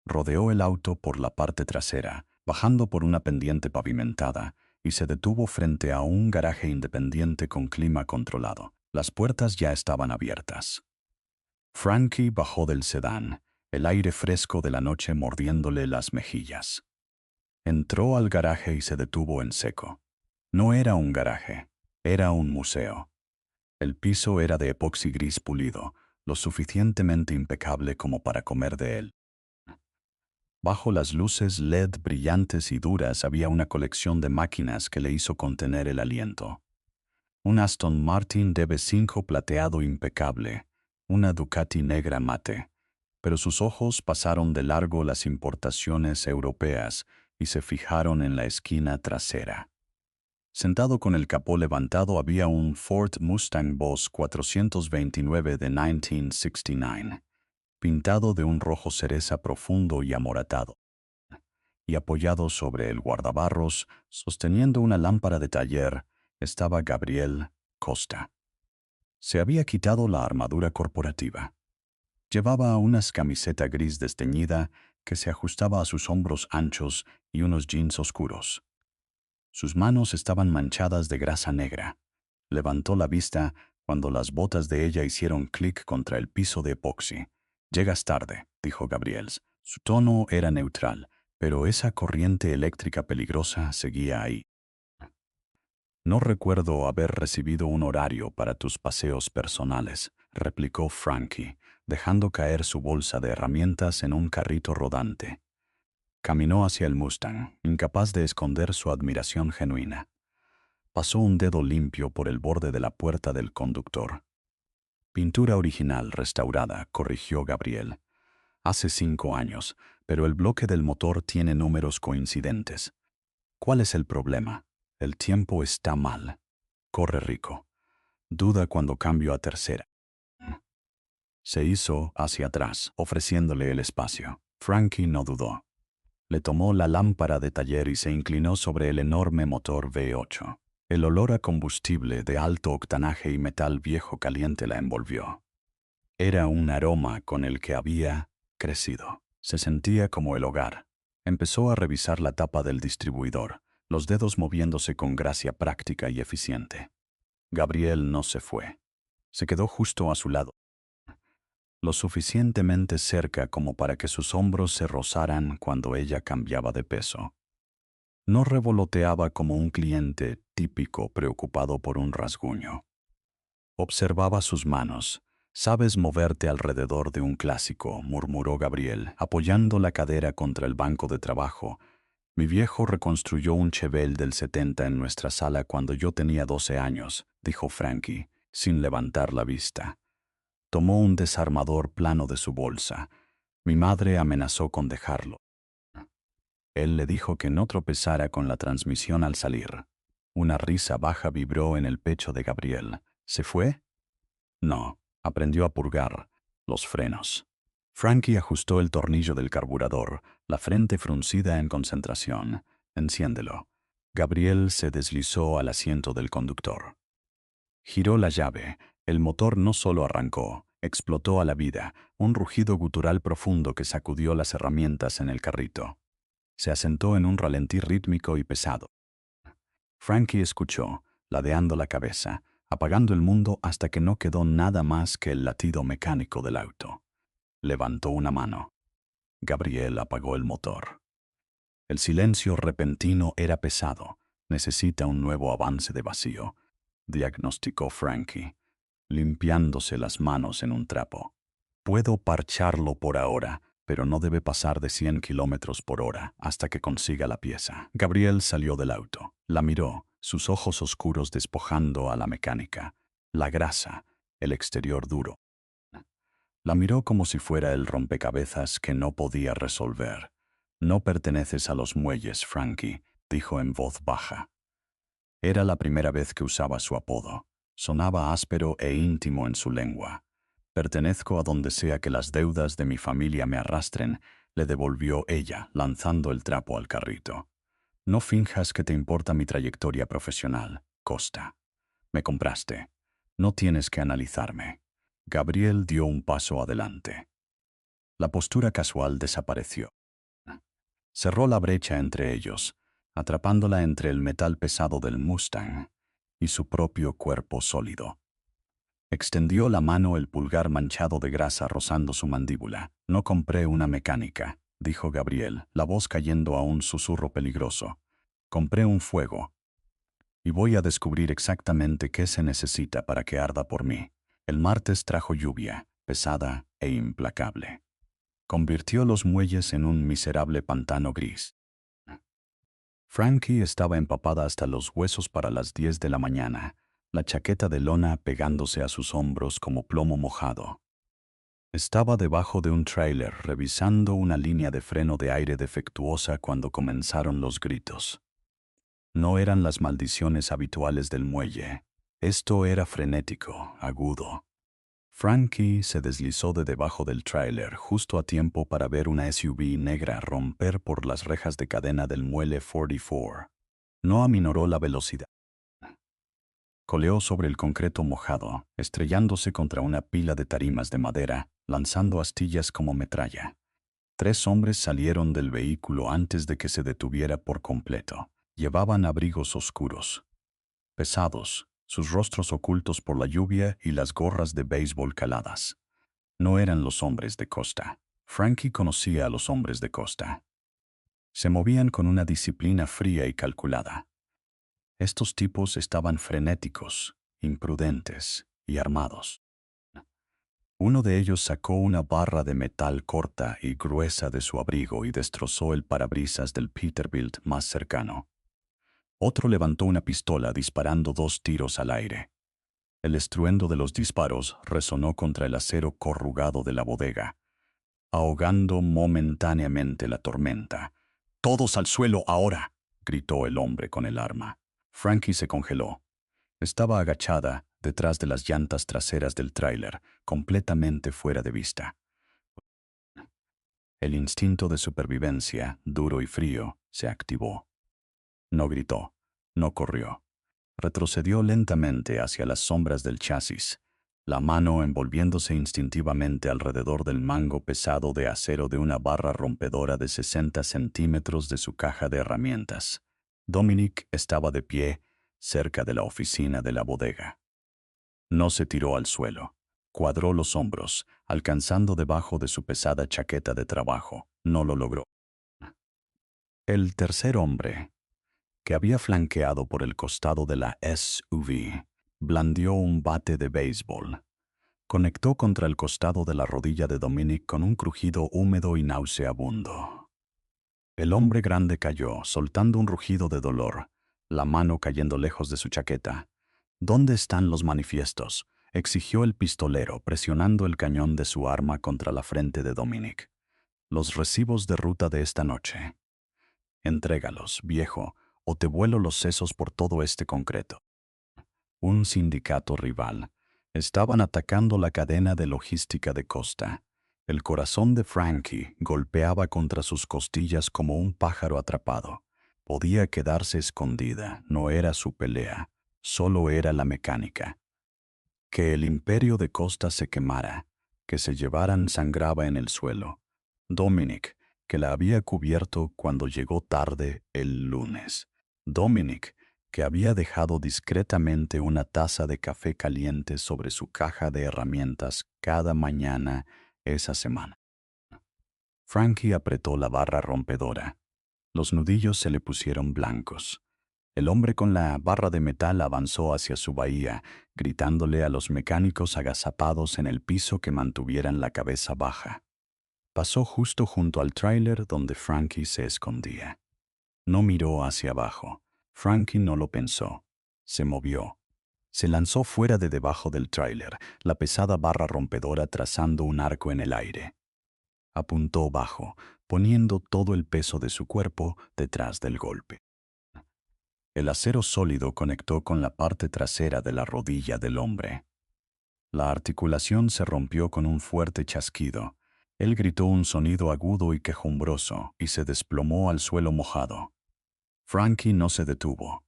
Rodeó el auto por la parte trasera, bajando por una pendiente pavimentada, y se detuvo frente a un garaje independiente con clima controlado. Las puertas ya estaban abiertas. Frankie bajó del sedán, el aire fresco de la noche mordiéndole las mejillas. Entró al garaje y se detuvo en seco. No era un garaje, era un museo. El piso era de epoxi gris pulido, lo suficientemente impecable como para comer de él. Bajo las luces LED brillantes y duras había una colección de máquinas que le hizo contener el aliento. Un Aston Martin DB5 plateado impecable, una Ducati negra mate, pero sus ojos pasaron de largo las importaciones europeas y se fijaron en la esquina trasera. Sentado con el capó levantado había un Ford Mustang Boss 429 de 1969, pintado de un rojo cereza profundo y amoratado. Y apoyado sobre el guardabarros, sosteniendo una lámpara de taller, estaba Gabriel Costa. Se había quitado la armadura corporativa. Llevaba una camiseta gris desteñida que se ajustaba a sus hombros anchos y unos jeans oscuros. Sus manos estaban manchadas de grasa negra. Levantó la vista cuando las botas de ella hicieron clic contra el piso de epoxi. «Llegas tarde», dijo Gabriel. Su tono era neutral, pero esa corriente eléctrica peligrosa seguía ahí. «No recuerdo haber recibido un horario para tus paseos personales», replicó Frankie, dejando caer su bolsa de herramientas en un carrito rodante. Caminó hacia el Mustang, incapaz de esconder su admiración genuina. Pasó un dedo limpio por el borde de la puerta del conductor. «Pintura original restaurada», corrigió Gabriel. «Hace 5 años, pero el bloque del motor tiene números coincidentes». «¿Cuál es el problema?» «El tiempo está mal. Corre rico. Duda cuando cambio a tercera». Se hizo hacia atrás, ofreciéndole el espacio. Frankie no dudó. Le tomó la lámpara de taller y se inclinó sobre el enorme motor V8. El olor a combustible de alto octanaje y metal viejo caliente la envolvió. Era un aroma con el que había crecido. Se sentía como el hogar. Empezó a revisar la tapa del distribuidor, los dedos moviéndose con gracia práctica y eficiente. Gabriel no se fue. Se quedó justo a su lado, lo suficientemente cerca como para que sus hombros se rozaran cuando ella cambiaba de peso. No revoloteaba como un cliente típico preocupado por un rasguño. Observaba sus manos. «Sabes moverte alrededor de un clásico», murmuró Gabriel, apoyando la cadera contra el banco de trabajo. «Mi viejo reconstruyó un Chevelle del 70 en nuestra sala cuando yo tenía 12 años», dijo Frankie, sin levantar la vista. Tomó un desarmador plano de su bolsa. «Mi madre amenazó con dejarlo». Él le dijo que no tropezara con la transmisión al salir. Una risa baja vibró en el pecho de Gabriel. ¿Se fue? No, aprendió a purgar los frenos. Frankie ajustó el tornillo del carburador, la frente fruncida en concentración. «Enciéndelo». Gabriel se deslizó al asiento del conductor. Giró la llave. El motor no solo arrancó, explotó a la vida, un rugido gutural profundo que sacudió las herramientas en el carrito. Se asentó en un ralentí rítmico y pesado. Frankie escuchó, ladeando la cabeza, apagando el mundo hasta que no quedó nada más que el latido mecánico del auto. Levantó una mano. Gabriel apagó el motor. El silencio repentino era pesado. «Necesita un nuevo avance de vacío», diagnosticó Frankie, limpiándose las manos en un trapo. «Puedo parcharlo por ahora, pero no debe pasar de 100 kilómetros por hora hasta que consiga la pieza». Gabriel salió del auto. La miró, sus ojos oscuros despojando a la mecánica. La grasa, el exterior duro. La miró como si fuera el rompecabezas que no podía resolver. «No perteneces a los muelles, Frankie», dijo en voz baja. Era la primera vez que usaba su apodo. Sonaba áspero e íntimo en su lengua. «Pertenezco a donde sea que las deudas de mi familia me arrastren», le devolvió ella, lanzando el trapo al carrito. «No finjas que te importa mi trayectoria profesional, Costa. Me compraste. No tienes que analizarme». Gabriel dio un paso adelante. La postura casual desapareció. Cerró la brecha entre ellos, atrapándola entre el metal pesado del Mustang y su propio cuerpo sólido. Extendió la mano, el pulgar manchado de grasa rozando su mandíbula. «No compré una mecánica», dijo Gabriel, la voz cayendo a un susurro peligroso. «Compré un fuego. Y voy a descubrir exactamente qué se necesita para que arda por mí». El martes trajo lluvia, pesada e implacable. Convirtió los muelles en un miserable pantano gris. Frankie estaba empapada hasta los huesos para las 10 de la mañana, la chaqueta de lona pegándose a sus hombros como plomo mojado. Estaba debajo de un tráiler revisando una línea de freno de aire defectuosa cuando comenzaron los gritos. No eran las maldiciones habituales del muelle. Esto era frenético, agudo. Frankie se deslizó de debajo del tráiler justo a tiempo para ver una SUV negra romper por las rejas de cadena del muelle 44. No aminoró la velocidad. Coleó sobre el concreto mojado, estrellándose contra una pila de tarimas de madera, lanzando astillas como metralla. 3 hombres salieron del vehículo antes de que se detuviera por completo. Llevaban abrigos oscuros, pesados, sus rostros ocultos por la lluvia y las gorras de béisbol caladas. No eran los hombres de Costa. Frankie conocía a los hombres de Costa. Se movían con una disciplina fría y calculada. Estos tipos estaban frenéticos, imprudentes y armados. Uno de ellos sacó una barra de metal corta y gruesa de su abrigo y destrozó el parabrisas del Peterbilt más cercano. Otro levantó una pistola disparando 2 tiros al aire. El estruendo de los disparos resonó contra el acero corrugado de la bodega, ahogando momentáneamente la tormenta. «¡Todos al suelo ahora!», gritó el hombre con el arma. Frankie se congeló. Estaba agachada detrás de las llantas traseras del tráiler, completamente fuera de vista. El instinto de supervivencia, duro y frío, se activó. No gritó, no corrió. Retrocedió lentamente hacia las sombras del chasis, la mano envolviéndose instintivamente alrededor del mango pesado de acero de una barra rompedora de 60 centímetros de su caja de herramientas. Dominic estaba de pie cerca de la oficina de la bodega. No se tiró al suelo. Cuadró los hombros, alcanzando debajo de su pesada chaqueta de trabajo. No lo logró. El tercer hombre, que había flanqueado por el costado de la SUV, blandió un bate de béisbol. Conectó contra el costado de la rodilla de Dominic con un crujido húmedo y nauseabundo. El hombre grande cayó, soltando un rugido de dolor, la mano cayendo lejos de su chaqueta. «¿Dónde están los manifiestos?», exigió el pistolero, presionando el cañón de su arma contra la frente de Dominic. «Los recibos de ruta de esta noche. Entrégalos, viejo, o te vuelo los sesos por todo este concreto». Un sindicato rival. Estaban atacando la cadena de logística de Costa. El corazón de Frankie golpeaba contra sus costillas como un pájaro atrapado. Podía quedarse escondida, no era su pelea, solo era la mecánica. Que el imperio de Costa se quemara, que se llevaran sangraba en el suelo. Dominic, que la había cubierto cuando llegó tarde el lunes. Dominic, que había dejado discretamente una taza de café caliente sobre su caja de herramientas cada mañana esa semana. Frankie apretó la barra rompedora. Los nudillos se le pusieron blancos. El hombre con la barra de metal avanzó hacia su bahía, gritándole a los mecánicos agazapados en el piso que mantuvieran la cabeza baja. Pasó justo junto al tráiler donde Frankie se escondía. No miró hacia abajo. Frankie no lo pensó. Se movió. Se lanzó fuera de debajo del tráiler, la pesada barra rompedora trazando un arco en el aire. Apuntó bajo, poniendo todo el peso de su cuerpo detrás del golpe. El acero sólido conectó con la parte trasera de la rodilla del hombre. La articulación se rompió con un fuerte chasquido. Él gritó un sonido agudo y quejumbroso y se desplomó al suelo mojado. Frankie no se detuvo.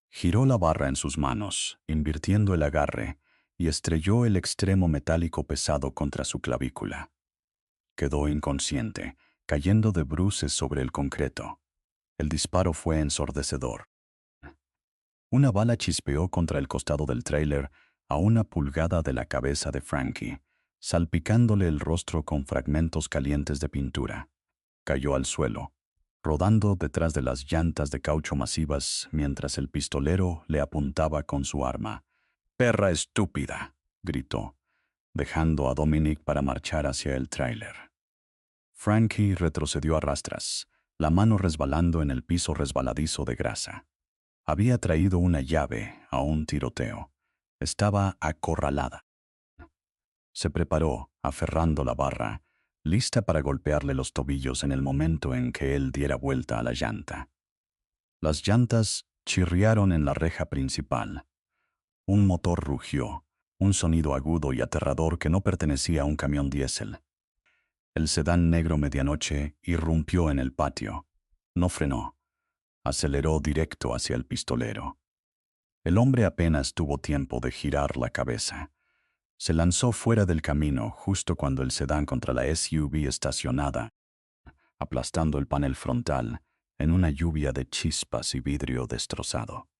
Giró la barra en sus manos, invirtiendo el agarre, y estrelló el extremo metálico pesado contra su clavícula. Quedó inconsciente, cayendo de bruces sobre el concreto. El disparo fue ensordecedor. Una bala chispeó contra el costado del tráiler a 1 pulgada de la cabeza de Frankie, salpicándole el rostro con fragmentos calientes de pintura. Cayó al suelo, rodando detrás de las llantas de caucho masivas mientras el pistolero le apuntaba con su arma. «¡Perra estúpida!», gritó, dejando a Dominic para marchar hacia el tráiler. Frankie retrocedió a rastras, la mano resbalando en el piso resbaladizo de grasa. Había traído una llave a un tiroteo. Estaba acorralada. Se preparó, aferrando la barra, lista para golpearle los tobillos en el momento en que él diera vuelta a la llanta. Las llantas Chirriaron en la reja principal. Un motor rugió, un sonido agudo y aterrador que no pertenecía a un camión diésel. El sedán negro medianoche irrumpió en el patio. No frenó. Aceleró directo hacia el pistolero. El hombre apenas tuvo tiempo de girar la cabeza. Se lanzó fuera del camino justo cuando el sedán contra la SUV estacionada, aplastando el panel frontal en una lluvia de chispas y vidrio destrozado.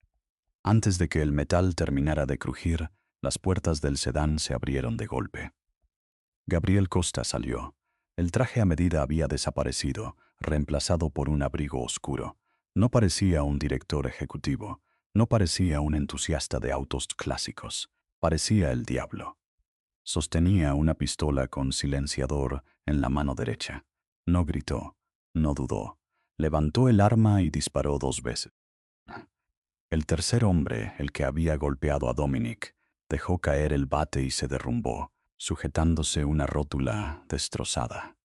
Antes de que el metal terminara de crujir, las puertas del sedán se abrieron de golpe. Gabriel Costa salió. El traje a medida había desaparecido, reemplazado por un abrigo oscuro. No parecía un director ejecutivo, no parecía un entusiasta de autos clásicos, parecía el diablo. Sostenía una pistola con silenciador en la mano derecha. No gritó, no dudó. Levantó el arma y disparó 2 veces. El tercer hombre, el que había golpeado a Dominic, dejó caer el bate y se derrumbó, sujetándose una rótula destrozada.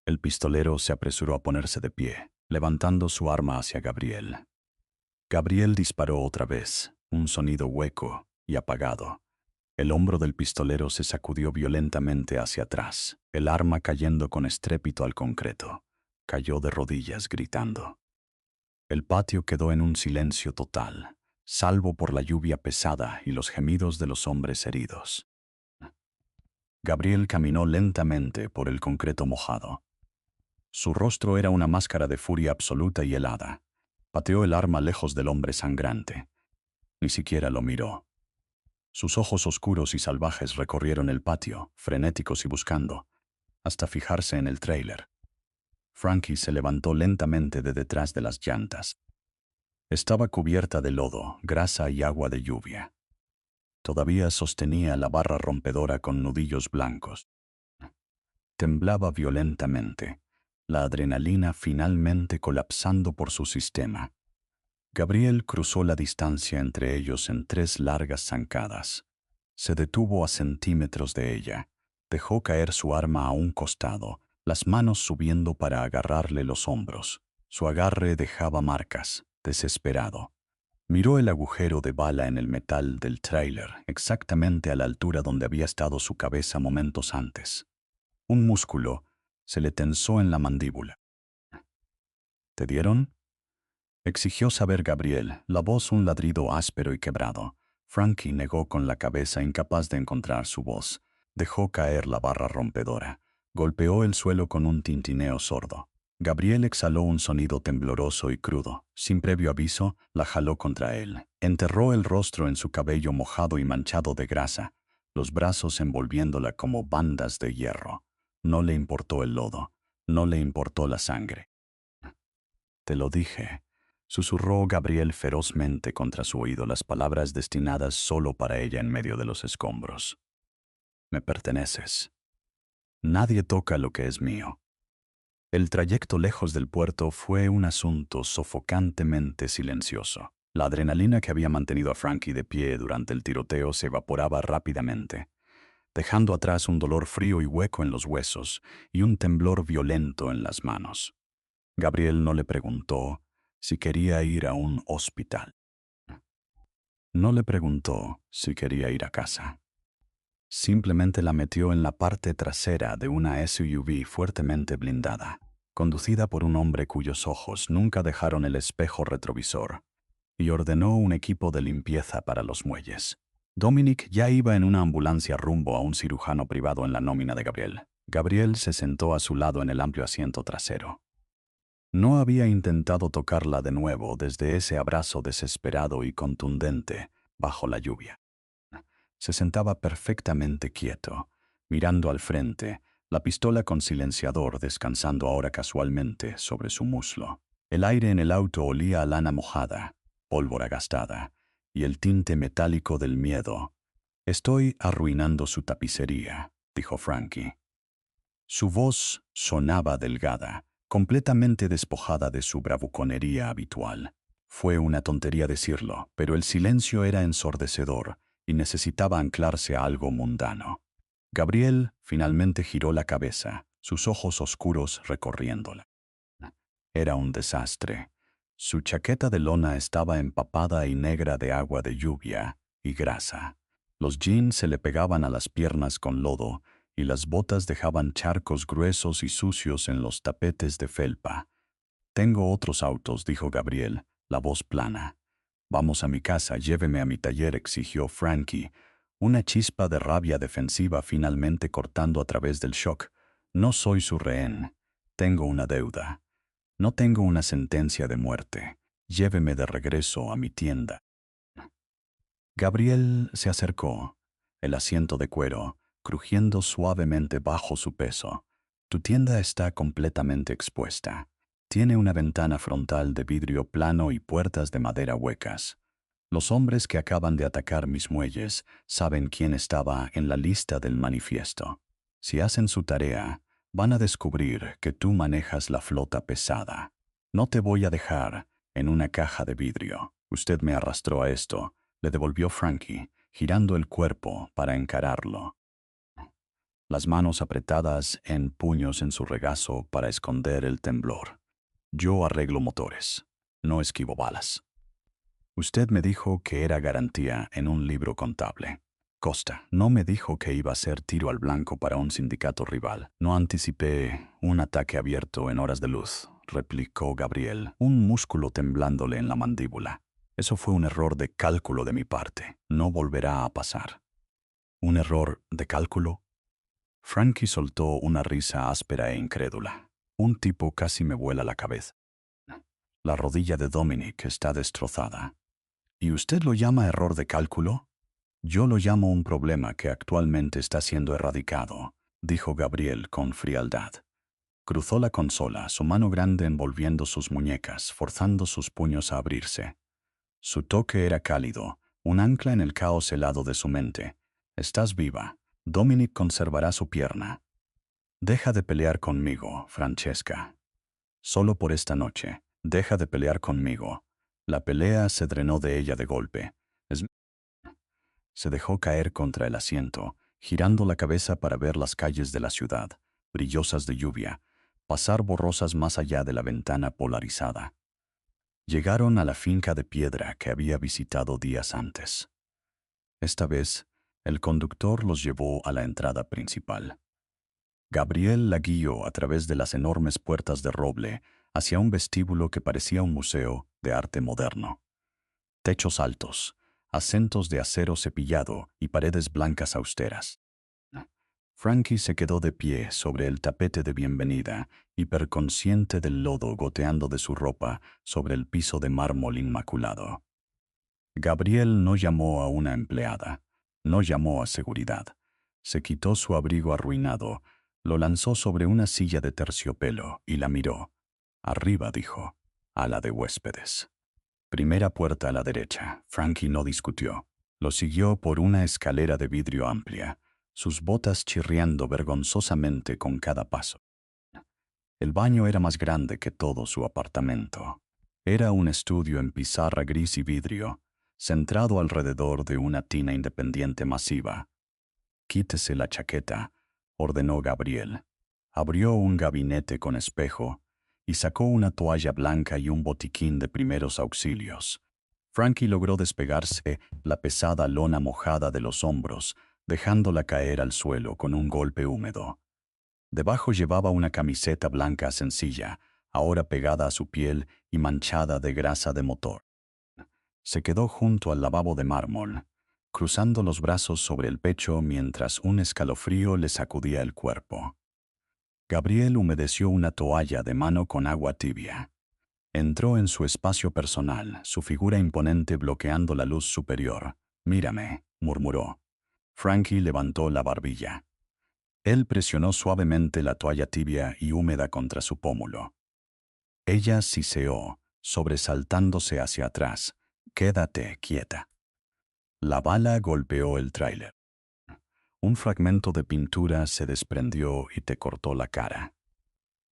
El pistolero se apresuró a ponerse de pie, levantando su arma hacia Gabriel. Gabriel disparó otra vez, un sonido hueco y apagado. El hombro del pistolero se sacudió violentamente hacia atrás, el arma cayendo con estrépito al concreto. Cayó de rodillas gritando. El patio quedó en un silencio total, salvo por la lluvia pesada y los gemidos de los hombres heridos. Gabriel caminó lentamente por el concreto mojado. Su rostro era una máscara de furia absoluta y helada. Pateó el arma lejos del hombre sangrante. Ni siquiera lo miró. Sus ojos oscuros y salvajes recorrieron el patio, frenéticos y buscando, hasta fijarse en el tráiler. Frankie se levantó lentamente de detrás de las llantas. Estaba cubierta de lodo, grasa y agua de lluvia. Todavía sostenía la barra rompedora con nudillos blancos. Temblaba violentamente, la adrenalina finalmente colapsando por su sistema. Gabriel cruzó la distancia entre ellos en 3 largas zancadas. Se detuvo a centímetros de ella. Dejó caer su arma a un costado, las manos subiendo para agarrarle los hombros. Su agarre dejaba marcas, desesperado. Miró el agujero de bala en el metal del tráiler, exactamente a la altura donde había estado su cabeza momentos antes. Un músculo se le tensó en la mandíbula. ¿Te dieron?, exigió saber Gabriel, la voz un ladrido áspero y quebrado. Frankie negó con la cabeza, incapaz de encontrar su voz. Dejó caer la barra rompedora. Golpeó el suelo con un tintineo sordo. Gabriel exhaló un sonido tembloroso y crudo. Sin previo aviso, la jaló contra él. Enterró el rostro en su cabello mojado y manchado de grasa, los brazos envolviéndola como bandas de hierro. No le importó el lodo. No le importó la sangre. «Te lo dije», susurró Gabriel ferozmente contra su oído las palabras destinadas solo para ella en medio de los escombros. «Me perteneces. Nadie toca lo que es mío». El trayecto lejos del puerto fue un asunto sofocantemente silencioso. La adrenalina que había mantenido a Frankie de pie durante el tiroteo se evaporaba rápidamente, dejando atrás un dolor frío y hueco en los huesos y un temblor violento en las manos. Gabriel no le preguntó si quería ir a un hospital. No le preguntó si quería ir a casa. Simplemente la metió en la parte trasera de una SUV fuertemente blindada, conducida por un hombre cuyos ojos nunca dejaron el espejo retrovisor, y ordenó un equipo de limpieza para los muelles. Dominic ya iba en una ambulancia rumbo a un cirujano privado en la nómina de Gabriel. Gabriel se sentó a su lado en el amplio asiento trasero. No había intentado tocarla de nuevo desde ese abrazo desesperado y contundente bajo la lluvia. Se sentaba perfectamente quieto, mirando al frente, la pistola con silenciador descansando ahora casualmente sobre su muslo. El aire en el auto olía a lana mojada, pólvora gastada, y el tinte metálico del miedo. «Estoy arruinando su tapicería», dijo Frankie. Su voz sonaba delgada, completamente despojada de su bravuconería habitual. Fue una tontería decirlo, pero el silencio era ensordecedor y necesitaba anclarse a algo mundano. Gabriel finalmente giró la cabeza, sus ojos oscuros recorriéndola. Era un desastre. Su chaqueta de lona estaba empapada y negra de agua de lluvia y grasa. Los jeans se le pegaban a las piernas con lodo y las botas dejaban charcos gruesos y sucios en los tapetes de felpa. «Tengo otros autos», dijo Gabriel, la voz plana. «Vamos a mi casa, lléveme a mi taller», exigió Frankie, una chispa de rabia defensiva finalmente cortando a través del shock. «No soy su rehén. Tengo una deuda. No tengo una sentencia de muerte. Lléveme de regreso a mi tienda». Gabriel se acercó, el asiento de cuero, crujiendo suavemente bajo su peso. «Tu tienda está completamente expuesta. Tiene una ventana frontal de vidrio plano y puertas de madera huecas. Los hombres que acaban de atacar mis muelles saben quién estaba en la lista del manifiesto. Si hacen su tarea, van a descubrir que tú manejas la flota pesada. No te voy a dejar en una caja de vidrio. Usted me arrastró a esto», le devolvió Frankie, girando el cuerpo para encararlo. Las manos apretadas en puños en su regazo para esconder el temblor. «Yo arreglo motores. No esquivo balas. Usted me dijo que era garantía en un libro contable. Costa no me dijo que iba a ser tiro al blanco para un sindicato rival. No anticipé un ataque abierto en horas de luz», replicó Gabriel, un músculo temblándole en la mandíbula. «Eso fue un error de cálculo de mi parte. No volverá a pasar». «¿Un error de cálculo?». Frankie soltó una risa áspera e incrédula. «Un tipo casi me vuela la cabeza. La rodilla de Dominic está destrozada». «¿Y usted lo llama error de cálculo?». «Yo lo llamo un problema que actualmente está siendo erradicado», dijo Gabriel con frialdad. Cruzó la consola, su mano grande envolviendo sus muñecas, forzando sus puños a abrirse. Su toque era cálido, un ancla en el caos helado de su mente. «Estás viva. Dominic conservará su pierna. Deja de pelear conmigo, Francesca. Solo por esta noche. Deja de pelear conmigo». La pelea se drenó de ella de golpe. Se dejó caer contra el asiento, girando la cabeza para ver las calles de la ciudad, brillosas de lluvia, pasar borrosas más allá de la ventana polarizada. Llegaron a la finca de piedra que había visitado días antes. Esta vez, el conductor los llevó a la entrada principal. Gabriel la guió a través de las enormes puertas de roble hacia un vestíbulo que parecía un museo de arte moderno. Techos altos, acentos de acero cepillado y paredes blancas austeras. Frankie se quedó de pie sobre el tapete de bienvenida, hiperconsciente del lodo goteando de su ropa sobre el piso de mármol inmaculado. Gabriel no llamó a una empleada, no llamó a seguridad. Se quitó su abrigo arruinado, lo lanzó sobre una silla de terciopelo y la miró. «Arriba», dijo, «a la de huéspedes». Primera puerta a la derecha. Frankie no discutió. Lo siguió por una escalera de vidrio amplia, sus botas chirriando vergonzosamente con cada paso. El baño era más grande que todo su apartamento. Era un estudio en pizarra gris y vidrio, centrado alrededor de una tina independiente masiva. «Quítese la chaqueta», ordenó Gabriel. Abrió un gabinete con espejo y sacó una toalla blanca y un botiquín de primeros auxilios. Frankie logró despegarse la pesada lona mojada de los hombros, dejándola caer al suelo con un golpe húmedo. Debajo llevaba una camiseta blanca sencilla, ahora pegada a su piel y manchada de grasa de motor. Se quedó junto al lavabo de mármol, cruzando los brazos sobre el pecho mientras un escalofrío le sacudía el cuerpo. Gabriel humedeció una toalla de mano con agua tibia. Entró en su espacio personal, su figura imponente bloqueando la luz superior. «Mírame», murmuró. Frankie levantó la barbilla. Él presionó suavemente la toalla tibia y húmeda contra su pómulo. Ella siseó, sobresaltándose hacia atrás. «Quédate quieta». La bala golpeó el tráiler. Un fragmento de pintura se desprendió y te cortó la cara.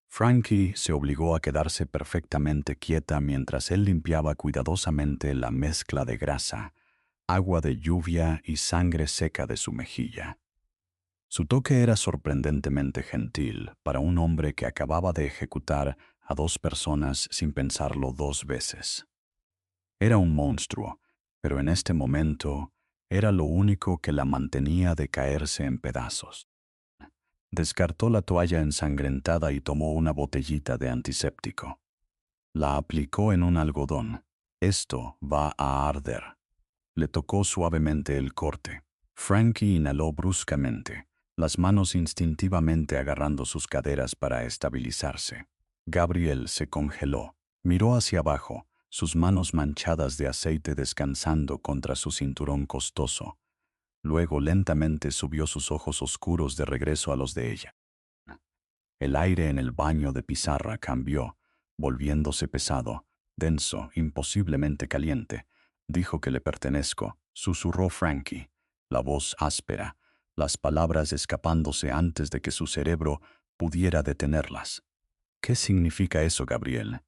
Frankie se obligó a quedarse perfectamente quieta mientras él limpiaba cuidadosamente la mezcla de grasa, agua de lluvia y sangre seca de su mejilla. Su toque era sorprendentemente gentil para un hombre que acababa de ejecutar a 2 personas sin pensarlo 2 veces. Era un monstruo, pero en este momento era lo único que la mantenía de caerse en pedazos. Descartó la toalla ensangrentada y tomó una botellita de antiséptico. La aplicó en un algodón. Esto va a arder. Le tocó suavemente el corte. Frankie inhaló bruscamente, las manos instintivamente agarrando sus caderas para estabilizarse. Gabriel se congeló. Miró hacia abajo, sus manos manchadas de aceite descansando contra su cinturón costoso. Luego lentamente subió sus ojos oscuros de regreso a los de ella. El aire en el baño de pizarra cambió, volviéndose pesado, denso, imposiblemente caliente. Dijo que le pertenezco, susurró Frankie, la voz áspera, las palabras escapándose antes de que su cerebro pudiera detenerlas. ¿Qué significa eso, Gabriel?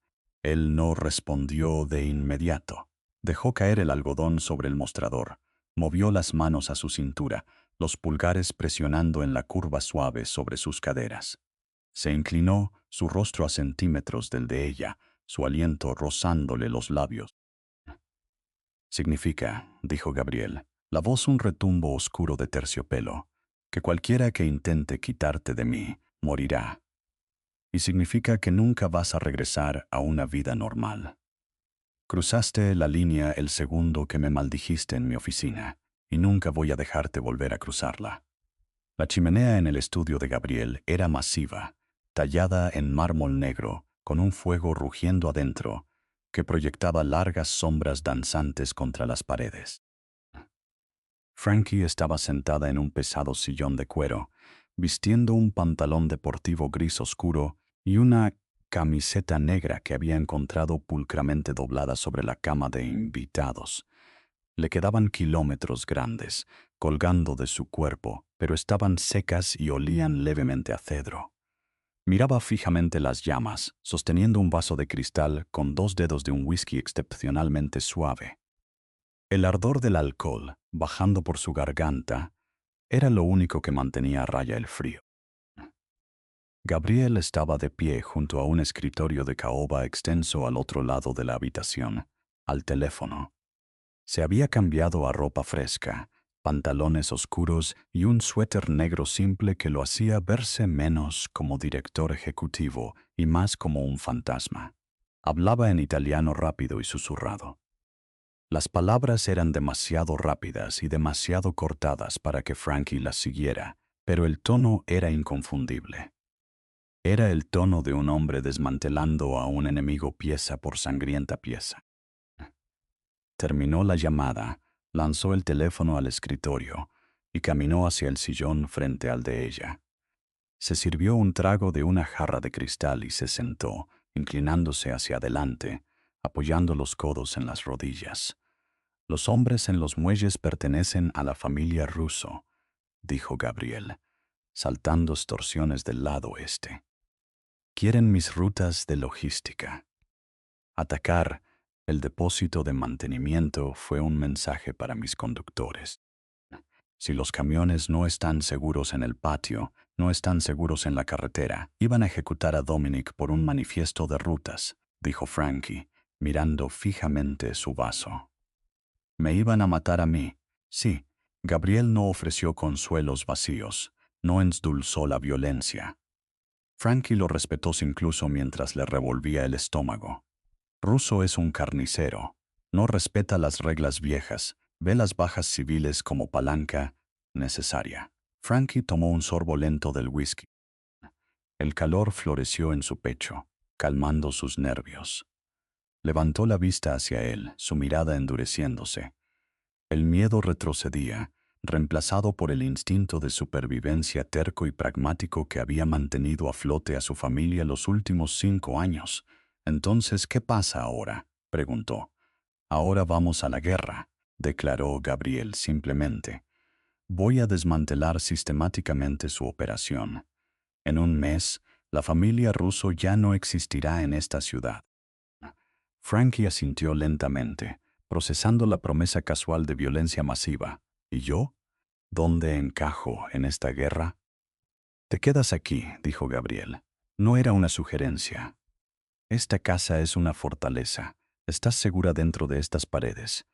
Él no respondió de inmediato. Dejó caer el algodón sobre el mostrador. Movió las manos a su cintura, los pulgares presionando en la curva suave sobre sus caderas. Se inclinó, su rostro a centímetros del de ella, su aliento rozándole los labios. Significa, dijo Gabriel, la voz un retumbo oscuro de terciopelo, que cualquiera que intente quitarte de mí, morirá. Y significa que nunca vas a regresar a una vida normal. Cruzaste la línea el segundo que me maldijiste en mi oficina, y nunca voy a dejarte volver a cruzarla. La chimenea en el estudio de Gabriel era masiva, tallada en mármol negro, con un fuego rugiendo adentro, que proyectaba largas sombras danzantes contra las paredes. Frankie estaba sentada en un pesado sillón de cuero, vistiendo un pantalón deportivo gris oscuro y una camiseta negra que había encontrado pulcramente doblada sobre la cama de invitados. Le quedaban kilómetros grandes, colgando de su cuerpo, pero estaban secas y olían levemente a cedro. Miraba fijamente las llamas, sosteniendo un vaso de cristal con 2 dedos de un whisky excepcionalmente suave. El ardor del alcohol, bajando por su garganta, era lo único que mantenía a raya el frío. Gabriel estaba de pie junto a un escritorio de caoba extenso al otro lado de la habitación, al teléfono. Se había cambiado a ropa fresca, pantalones oscuros y un suéter negro simple que lo hacía verse menos como director ejecutivo y más como un fantasma. Hablaba en italiano rápido y susurrado. Las palabras eran demasiado rápidas y demasiado cortadas para que Frankie las siguiera, pero el tono era inconfundible. Era el tono de un hombre desmantelando a un enemigo pieza por sangrienta pieza. Terminó la llamada, lanzó el teléfono al escritorio y caminó hacia el sillón frente al de ella. Se sirvió un trago de una jarra de cristal y se sentó, inclinándose hacia adelante, apoyando los codos en las rodillas. Los hombres en los muelles pertenecen a la familia Russo, dijo Gabriel, saltando extorsiones del lado este. Quieren mis rutas de logística. Atacar el depósito de mantenimiento fue un mensaje para mis conductores. Si los camiones no están seguros en el patio, no están seguros en la carretera, iban a ejecutar a Dominic por un manifiesto de rutas, dijo Frankie, mirando fijamente su vaso. Me iban a matar a mí. Sí, Gabriel no ofreció consuelos vacíos, no endulzó la violencia. Frankie lo respetó incluso mientras le revolvía el estómago. Russo es un carnicero. No respeta las reglas viejas, ve las bajas civiles como palanca necesaria. Frankie tomó un sorbo lento del whisky. El calor floreció en su pecho, calmando sus nervios. Levantó la vista hacia él, su mirada endureciéndose. El miedo retrocedía, reemplazado por el instinto de supervivencia terco y pragmático que había mantenido a flote a su familia los últimos 5 años. «Entonces, ¿qué pasa ahora?», preguntó. «Ahora vamos a la guerra», declaró Gabriel simplemente. «Voy a desmantelar sistemáticamente su operación. En un mes, la familia Russo ya no existirá en esta ciudad». Frankie asintió lentamente, procesando la promesa casual de violencia masiva. ¿Y yo? ¿Dónde encajo en esta guerra? «Te quedas aquí», dijo Gabriel. No era una sugerencia. Esta casa es una fortaleza. Estás segura dentro de estas paredes.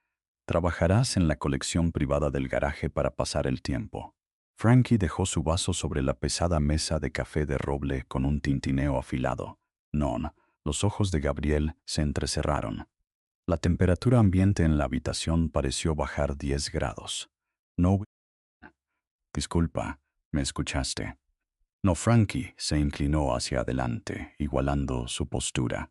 Trabajarás en la colección privada del garaje para pasar el tiempo. Frankie dejó su vaso sobre la pesada mesa de café de roble con un tintineo afilado. Non, los ojos de Gabriel se entrecerraron. La temperatura ambiente en la habitación pareció bajar 10 grados. No, disculpa, ¿me escuchaste? No, Frankie se inclinó hacia adelante, igualando su postura.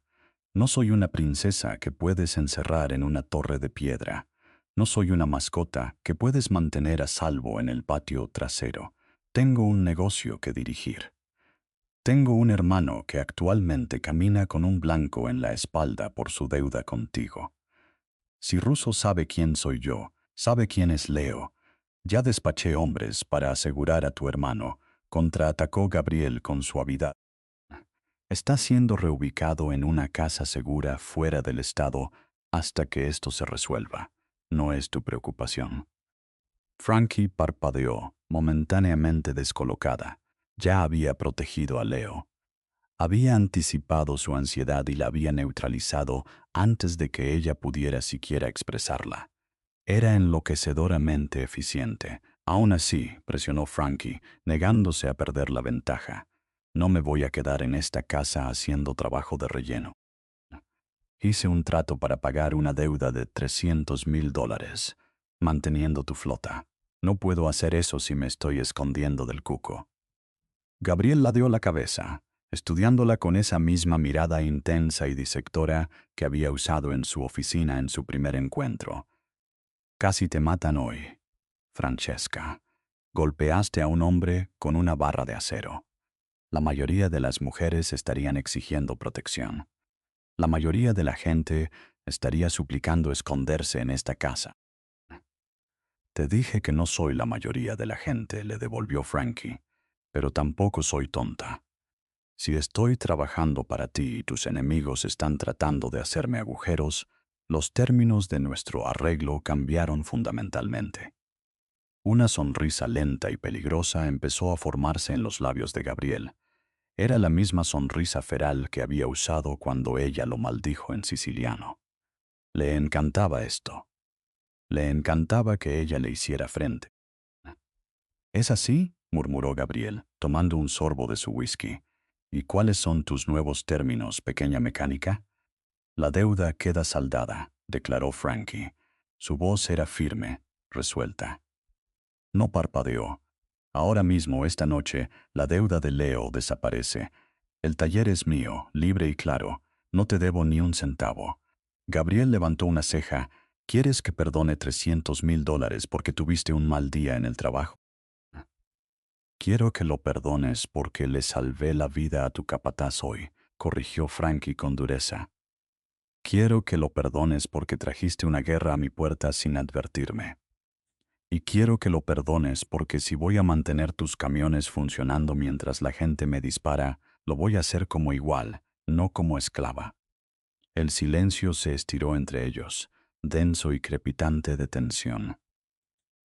No soy una princesa que puedes encerrar en una torre de piedra. No soy una mascota que puedes mantener a salvo en el patio trasero. Tengo un negocio que dirigir. Tengo un hermano que actualmente camina con un blanco en la espalda por su deuda contigo. Si Russo sabe quién soy yo, sabe quién es Leo. Ya despaché hombres para asegurar a tu hermano, contraatacó Gabriel con suavidad. Está siendo reubicado en una casa segura fuera del estado hasta que esto se resuelva. No es tu preocupación. Frankie parpadeó, momentáneamente descolocada. Ya había protegido a Leo. Había anticipado su ansiedad y la había neutralizado antes de que ella pudiera siquiera expresarla. Era enloquecedoramente eficiente. Aún así, presionó Frankie, negándose a perder la ventaja. No me voy a quedar en esta casa haciendo trabajo de relleno. Hice un trato para pagar una deuda de $300,000, manteniendo tu flota. No puedo hacer eso si me estoy escondiendo del cuco. Gabriel ladeó la cabeza, estudiándola con esa misma mirada intensa y disectora que había usado en su oficina en su primer encuentro. Casi te matan hoy, Francesca. Golpeaste a un hombre con una barra de acero. La mayoría de las mujeres estarían exigiendo protección. La mayoría de la gente estaría suplicando esconderse en esta casa. Te dije que no soy la mayoría de la gente, le devolvió Frankie, pero tampoco soy tonta. Si estoy trabajando para ti y tus enemigos están tratando de hacerme agujeros, los términos de nuestro arreglo cambiaron fundamentalmente. Una sonrisa lenta y peligrosa empezó a formarse en los labios de Gabriel. Era la misma sonrisa feral que había usado cuando ella lo maldijo en siciliano. Le encantaba esto. Le encantaba que ella le hiciera frente. ¿Es así?, murmuró Gabriel, tomando un sorbo de su whisky. ¿Y cuáles son tus nuevos términos, pequeña mecánica? La deuda queda saldada, declaró Frankie. Su voz era firme, resuelta. No parpadeó. Ahora mismo, esta noche, la deuda de Leo desaparece. El taller es mío, libre y claro. No te debo ni un centavo. Gabriel levantó una ceja. ¿Quieres que perdone $300,000 porque tuviste un mal día en el trabajo? Quiero que lo perdones porque le salvé la vida a tu capataz hoy, corrigió Frankie con dureza. Quiero que lo perdones porque trajiste una guerra a mi puerta sin advertirme. Y quiero que lo perdones porque si voy a mantener tus camiones funcionando mientras la gente me dispara, lo voy a hacer como igual, no como esclava. El silencio se estiró entre ellos, denso y crepitante de tensión.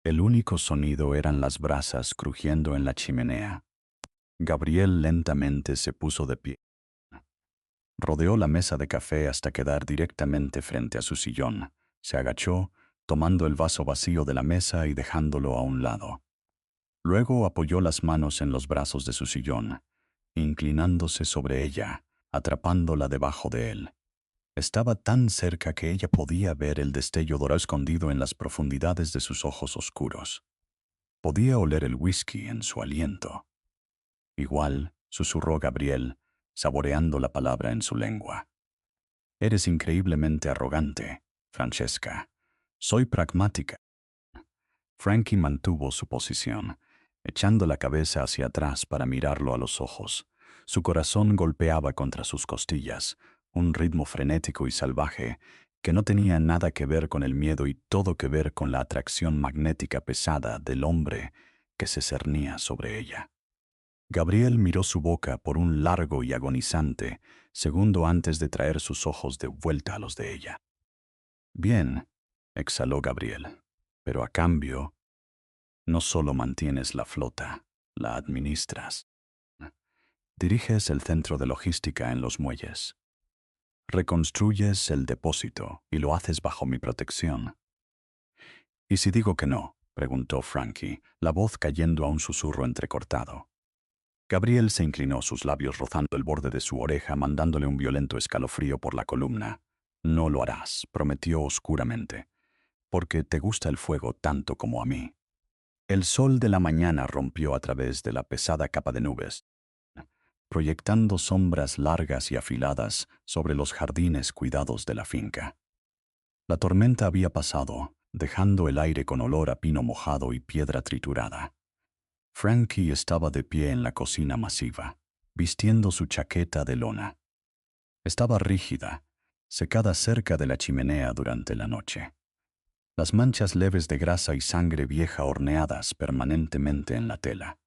El único sonido eran las brasas crujiendo en la chimenea. Gabriel lentamente se puso de pie. Rodeó la mesa de café hasta quedar directamente frente a su sillón. Se agachó, tomando el vaso vacío de la mesa y dejándolo a un lado. Luego apoyó las manos en los brazos de su sillón, inclinándose sobre ella, atrapándola debajo de él. Estaba tan cerca que ella podía ver el destello dorado escondido en las profundidades de sus ojos oscuros. Podía oler el whisky en su aliento. Igual, susurró Gabriel, saboreando la palabra en su lengua. Eres increíblemente arrogante, Francesca. Soy pragmática. Frankie mantuvo su posición, echando la cabeza hacia atrás para mirarlo a los ojos. Su corazón golpeaba contra sus costillas, un ritmo frenético y salvaje que no tenía nada que ver con el miedo y todo que ver con la atracción magnética pesada del hombre que se cernía sobre ella. Gabriel miró su boca por un largo y agonizante segundo antes de traer sus ojos de vuelta a los de ella. Bien, exhaló Gabriel, pero a cambio, no solo mantienes la flota, la administras. Diriges el centro de logística en los muelles. Reconstruyes el depósito y lo haces bajo mi protección. ¿Y si digo que no?, preguntó Frankie, la voz cayendo a un susurro entrecortado. Gabriel se inclinó, sus labios rozando el borde de su oreja, mandándole un violento escalofrío por la columna. No lo harás, prometió oscuramente, porque te gusta el fuego tanto como a mí. El sol de la mañana rompió a través de la pesada capa de nubes, proyectando sombras largas y afiladas sobre los jardines cuidados de la finca. La tormenta había pasado, dejando el aire con olor a pino mojado y piedra triturada. Frankie estaba de pie en la cocina masiva, vistiendo su chaqueta de lona. Estaba rígida, secada cerca de la chimenea durante la noche. Las manchas leves de grasa y sangre vieja horneadas permanentemente en la tela.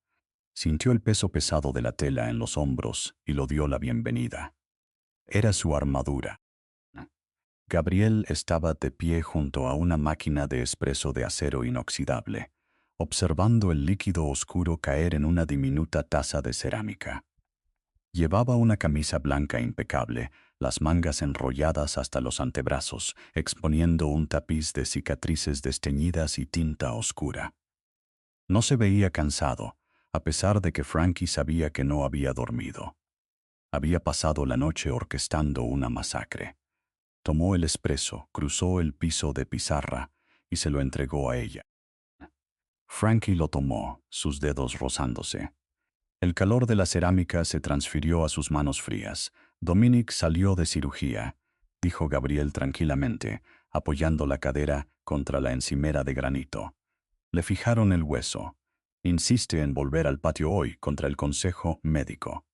Sintió el peso pesado de la tela en los hombros y lo dio la bienvenida. Era su armadura. Gabriel estaba de pie junto a una máquina de espresso de acero inoxidable, observando el líquido oscuro caer en una diminuta taza de cerámica. Llevaba una camisa blanca impecable, las mangas enrolladas hasta los antebrazos, exponiendo un tapiz de cicatrices desteñidas y tinta oscura. No se veía cansado, a pesar de que Frankie sabía que no había dormido. Había pasado la noche orquestando una masacre. Tomó el espresso, cruzó el piso de pizarra y se lo entregó a ella. Frankie lo tomó, sus dedos rozándose. El calor de la cerámica se transfirió a sus manos frías. Dominic salió de cirugía, dijo Gabriel tranquilamente, apoyando la cadera contra la encimera de granito. Le fijaron el hueso. Insiste en volver al patio hoy contra el consejo médico.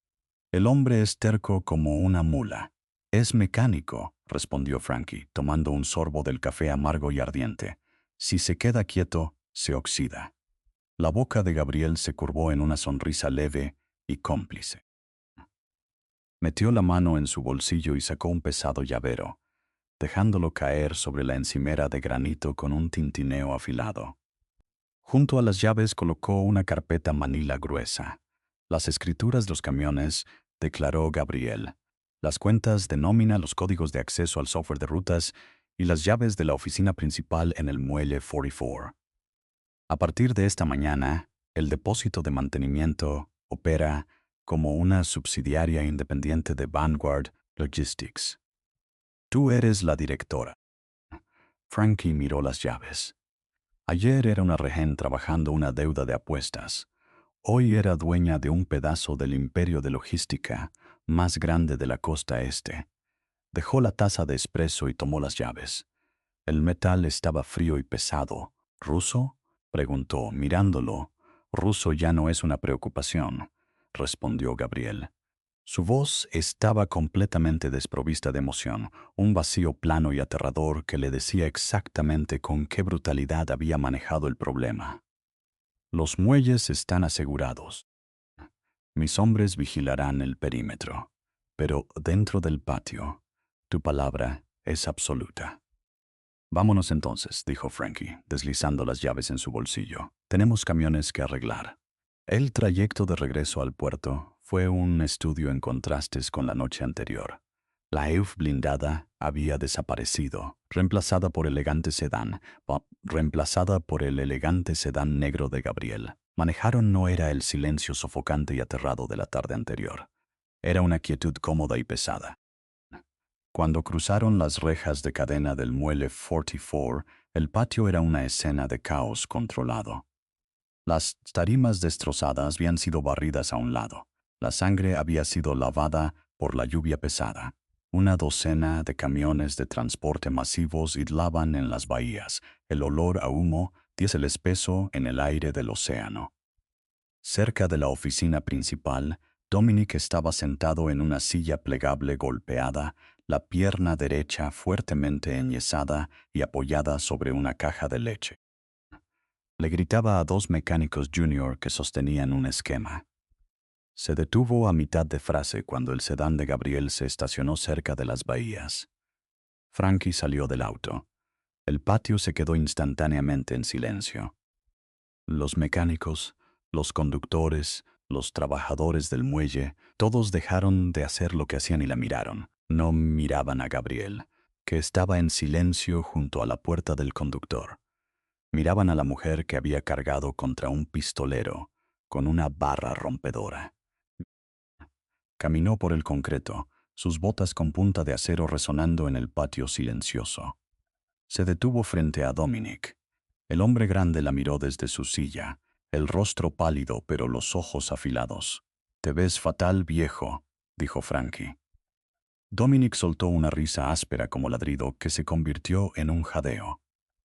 El hombre es terco como una mula. Es mecánico, respondió Frankie, tomando un sorbo del café amargo y ardiente. Si se queda quieto, se oxida. La boca de Gabriel se curvó en una sonrisa leve y cómplice. Metió la mano en su bolsillo y sacó un pesado llavero, dejándolo caer sobre la encimera de granito con un tintineo afilado. Junto a las llaves colocó una carpeta manila gruesa. Las escrituras de los camiones, declaró Gabriel, las cuentas de nómina, los códigos de acceso al software de rutas y las llaves de la oficina principal en el muelle 44. A partir de esta mañana, el depósito de mantenimiento opera como una subsidiaria independiente de Vanguard Logistics. Tú eres la directora. Frankie miró las llaves. Ayer era una rehén trabajando una deuda de apuestas. Hoy era dueña de un pedazo del imperio de logística más grande de la costa este. Dejó la taza de espresso y tomó las llaves. El metal estaba frío y pesado. ¿Ruso?, preguntó, mirándolo. Ruso ya no es una preocupación, respondió Gabriel. Su voz estaba completamente desprovista de emoción, un vacío plano y aterrador que le decía exactamente con qué brutalidad había manejado el problema. Los muelles están asegurados. Mis hombres vigilarán el perímetro, pero dentro del patio, tu palabra es absoluta. Vámonos entonces, dijo Frankie, deslizando las llaves en su bolsillo. Tenemos camiones que arreglar. El trayecto de regreso al puerto fue un estudio en contrastes con la noche anterior. La EUF blindada había desaparecido, reemplazada por el elegante sedán negro de Gabriel. Manejaron no era el silencio sofocante y aterrado de la tarde anterior. Era una quietud cómoda y pesada. Cuando cruzaron las rejas de cadena del muelle 44, el patio era una escena de caos controlado. Las tarimas destrozadas habían sido barridas a un lado. La sangre había sido lavada por la lluvia pesada. Una docena de camiones de transporte masivos idlaban en las bahías. El olor a humo diésel espeso en el aire del océano. Cerca de la oficina principal, Dominic estaba sentado en una silla plegable golpeada, la pierna derecha fuertemente enyesada y apoyada sobre una caja de leche. Le gritaba a dos mecánicos junior que sostenían un esquema. Se detuvo a mitad de frase cuando el sedán de Gabriel se estacionó cerca de las bahías. Frankie salió del auto. El patio se quedó instantáneamente en silencio. Los mecánicos, los conductores, los trabajadores del muelle, todos dejaron de hacer lo que hacían y la miraron. No miraban a Gabriel, que estaba en silencio junto a la puerta del conductor. Miraban a la mujer que había cargado contra un pistolero con una barra rompedora. Caminó por el concreto, sus botas con punta de acero resonando en el patio silencioso. Se detuvo frente a Dominic. El hombre grande la miró desde su silla, el rostro pálido pero los ojos afilados. «Te ves fatal, viejo», dijo Frankie. Dominic soltó una risa áspera como ladrido que se convirtió en un jadeo.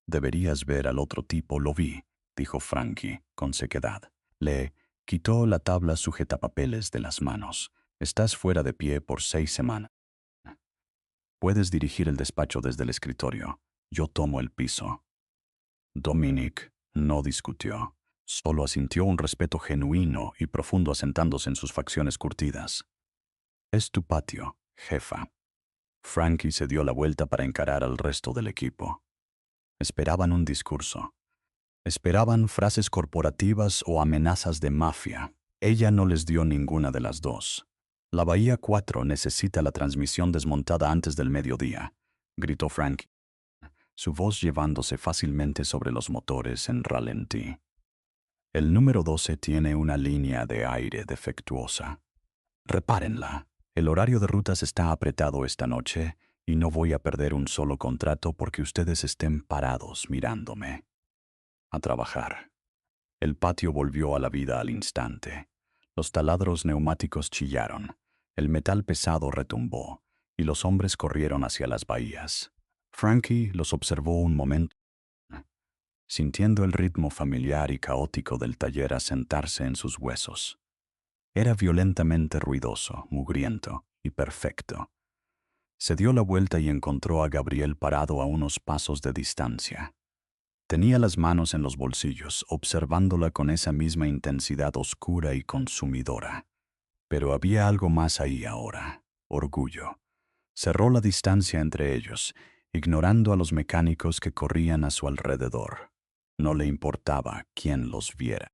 «Deberías ver al otro tipo, lo vi», dijo Frankie, con sequedad. Le quitó la tabla sujetapapeles de las manos. «Estás fuera de pie por 6 semanas. Puedes dirigir el despacho desde el escritorio. Yo tomo el piso». Dominic no discutió. Solo asintió un respeto genuino y profundo asentándose en sus facciones curtidas. «Es tu patio, jefa». Frankie se dio la vuelta para encarar al resto del equipo. Esperaban un discurso. Esperaban frases corporativas o amenazas de mafia. Ella no les dio ninguna de las dos. «La Bahía 4 necesita la transmisión desmontada antes del mediodía», gritó Frankie, su voz llevándose fácilmente sobre los motores en ralentí. «El número 12 tiene una línea de aire defectuosa. Repárenla. El horario de rutas está apretado esta noche y no voy a perder un solo contrato porque ustedes estén parados mirándome. A trabajar». El patio volvió a la vida al instante. Los taladros neumáticos chillaron, el metal pesado retumbó y los hombres corrieron hacia las bahías. Frankie los observó un momento, sintiendo el ritmo familiar y caótico del taller asentarse en sus huesos. Era violentamente ruidoso, mugriento y perfecto. Se dio la vuelta y encontró a Gabriel parado a unos pasos de distancia. Tenía las manos en los bolsillos, observándola con esa misma intensidad oscura y consumidora. Pero había algo más ahí ahora: orgullo. Cerró la distancia entre ellos, ignorando a los mecánicos que corrían a su alrededor. No le importaba quién los viera.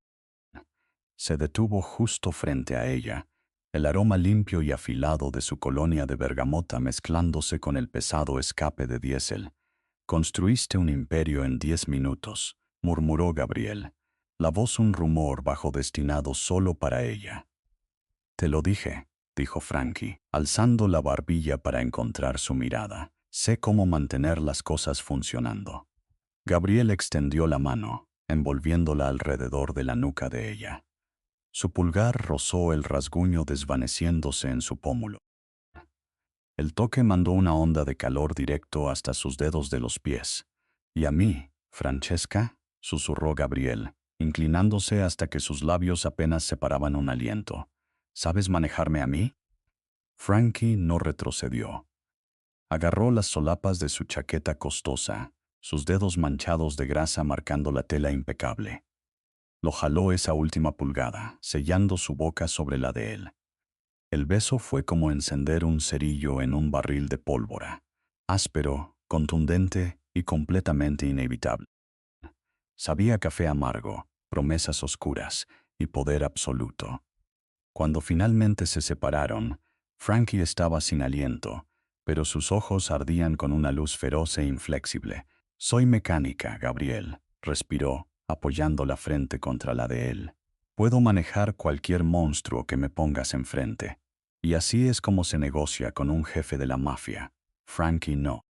Se detuvo justo frente a ella, el aroma limpio y afilado de su colonia de bergamota mezclándose con el pesado escape de diésel. «Construiste un imperio en 10 minutos», murmuró Gabriel, la voz un rumor bajo destinado solo para ella. «Te lo dije», dijo Frankie, alzando la barbilla para encontrar su mirada. «Sé cómo mantener las cosas funcionando». Gabriel extendió la mano, envolviéndola alrededor de la nuca de ella. Su pulgar rozó el rasguño desvaneciéndose en su pómulo. El toque mandó una onda de calor directo hasta sus dedos de los pies. «¿Y a mí, Francesca?», susurró Gabriel, inclinándose hasta que sus labios apenas separaban un aliento. «¿Sabes manejarme a mí?». Frankie no retrocedió. Agarró las solapas de su chaqueta costosa, sus dedos manchados de grasa marcando la tela impecable. Lo jaló esa última pulgada, sellando su boca sobre la de él. El beso fue como encender un cerillo en un barril de pólvora, áspero, contundente y completamente inevitable. Sabía café amargo, promesas oscuras y poder absoluto. Cuando finalmente se separaron, Frankie estaba sin aliento, pero sus ojos ardían con una luz feroz e inflexible. «Soy mecánica, Gabriel», respiró, apoyando la frente contra la de él. «Puedo manejar cualquier monstruo que me pongas enfrente». Y así es como se negocia con un jefe de la mafia. Frankie no.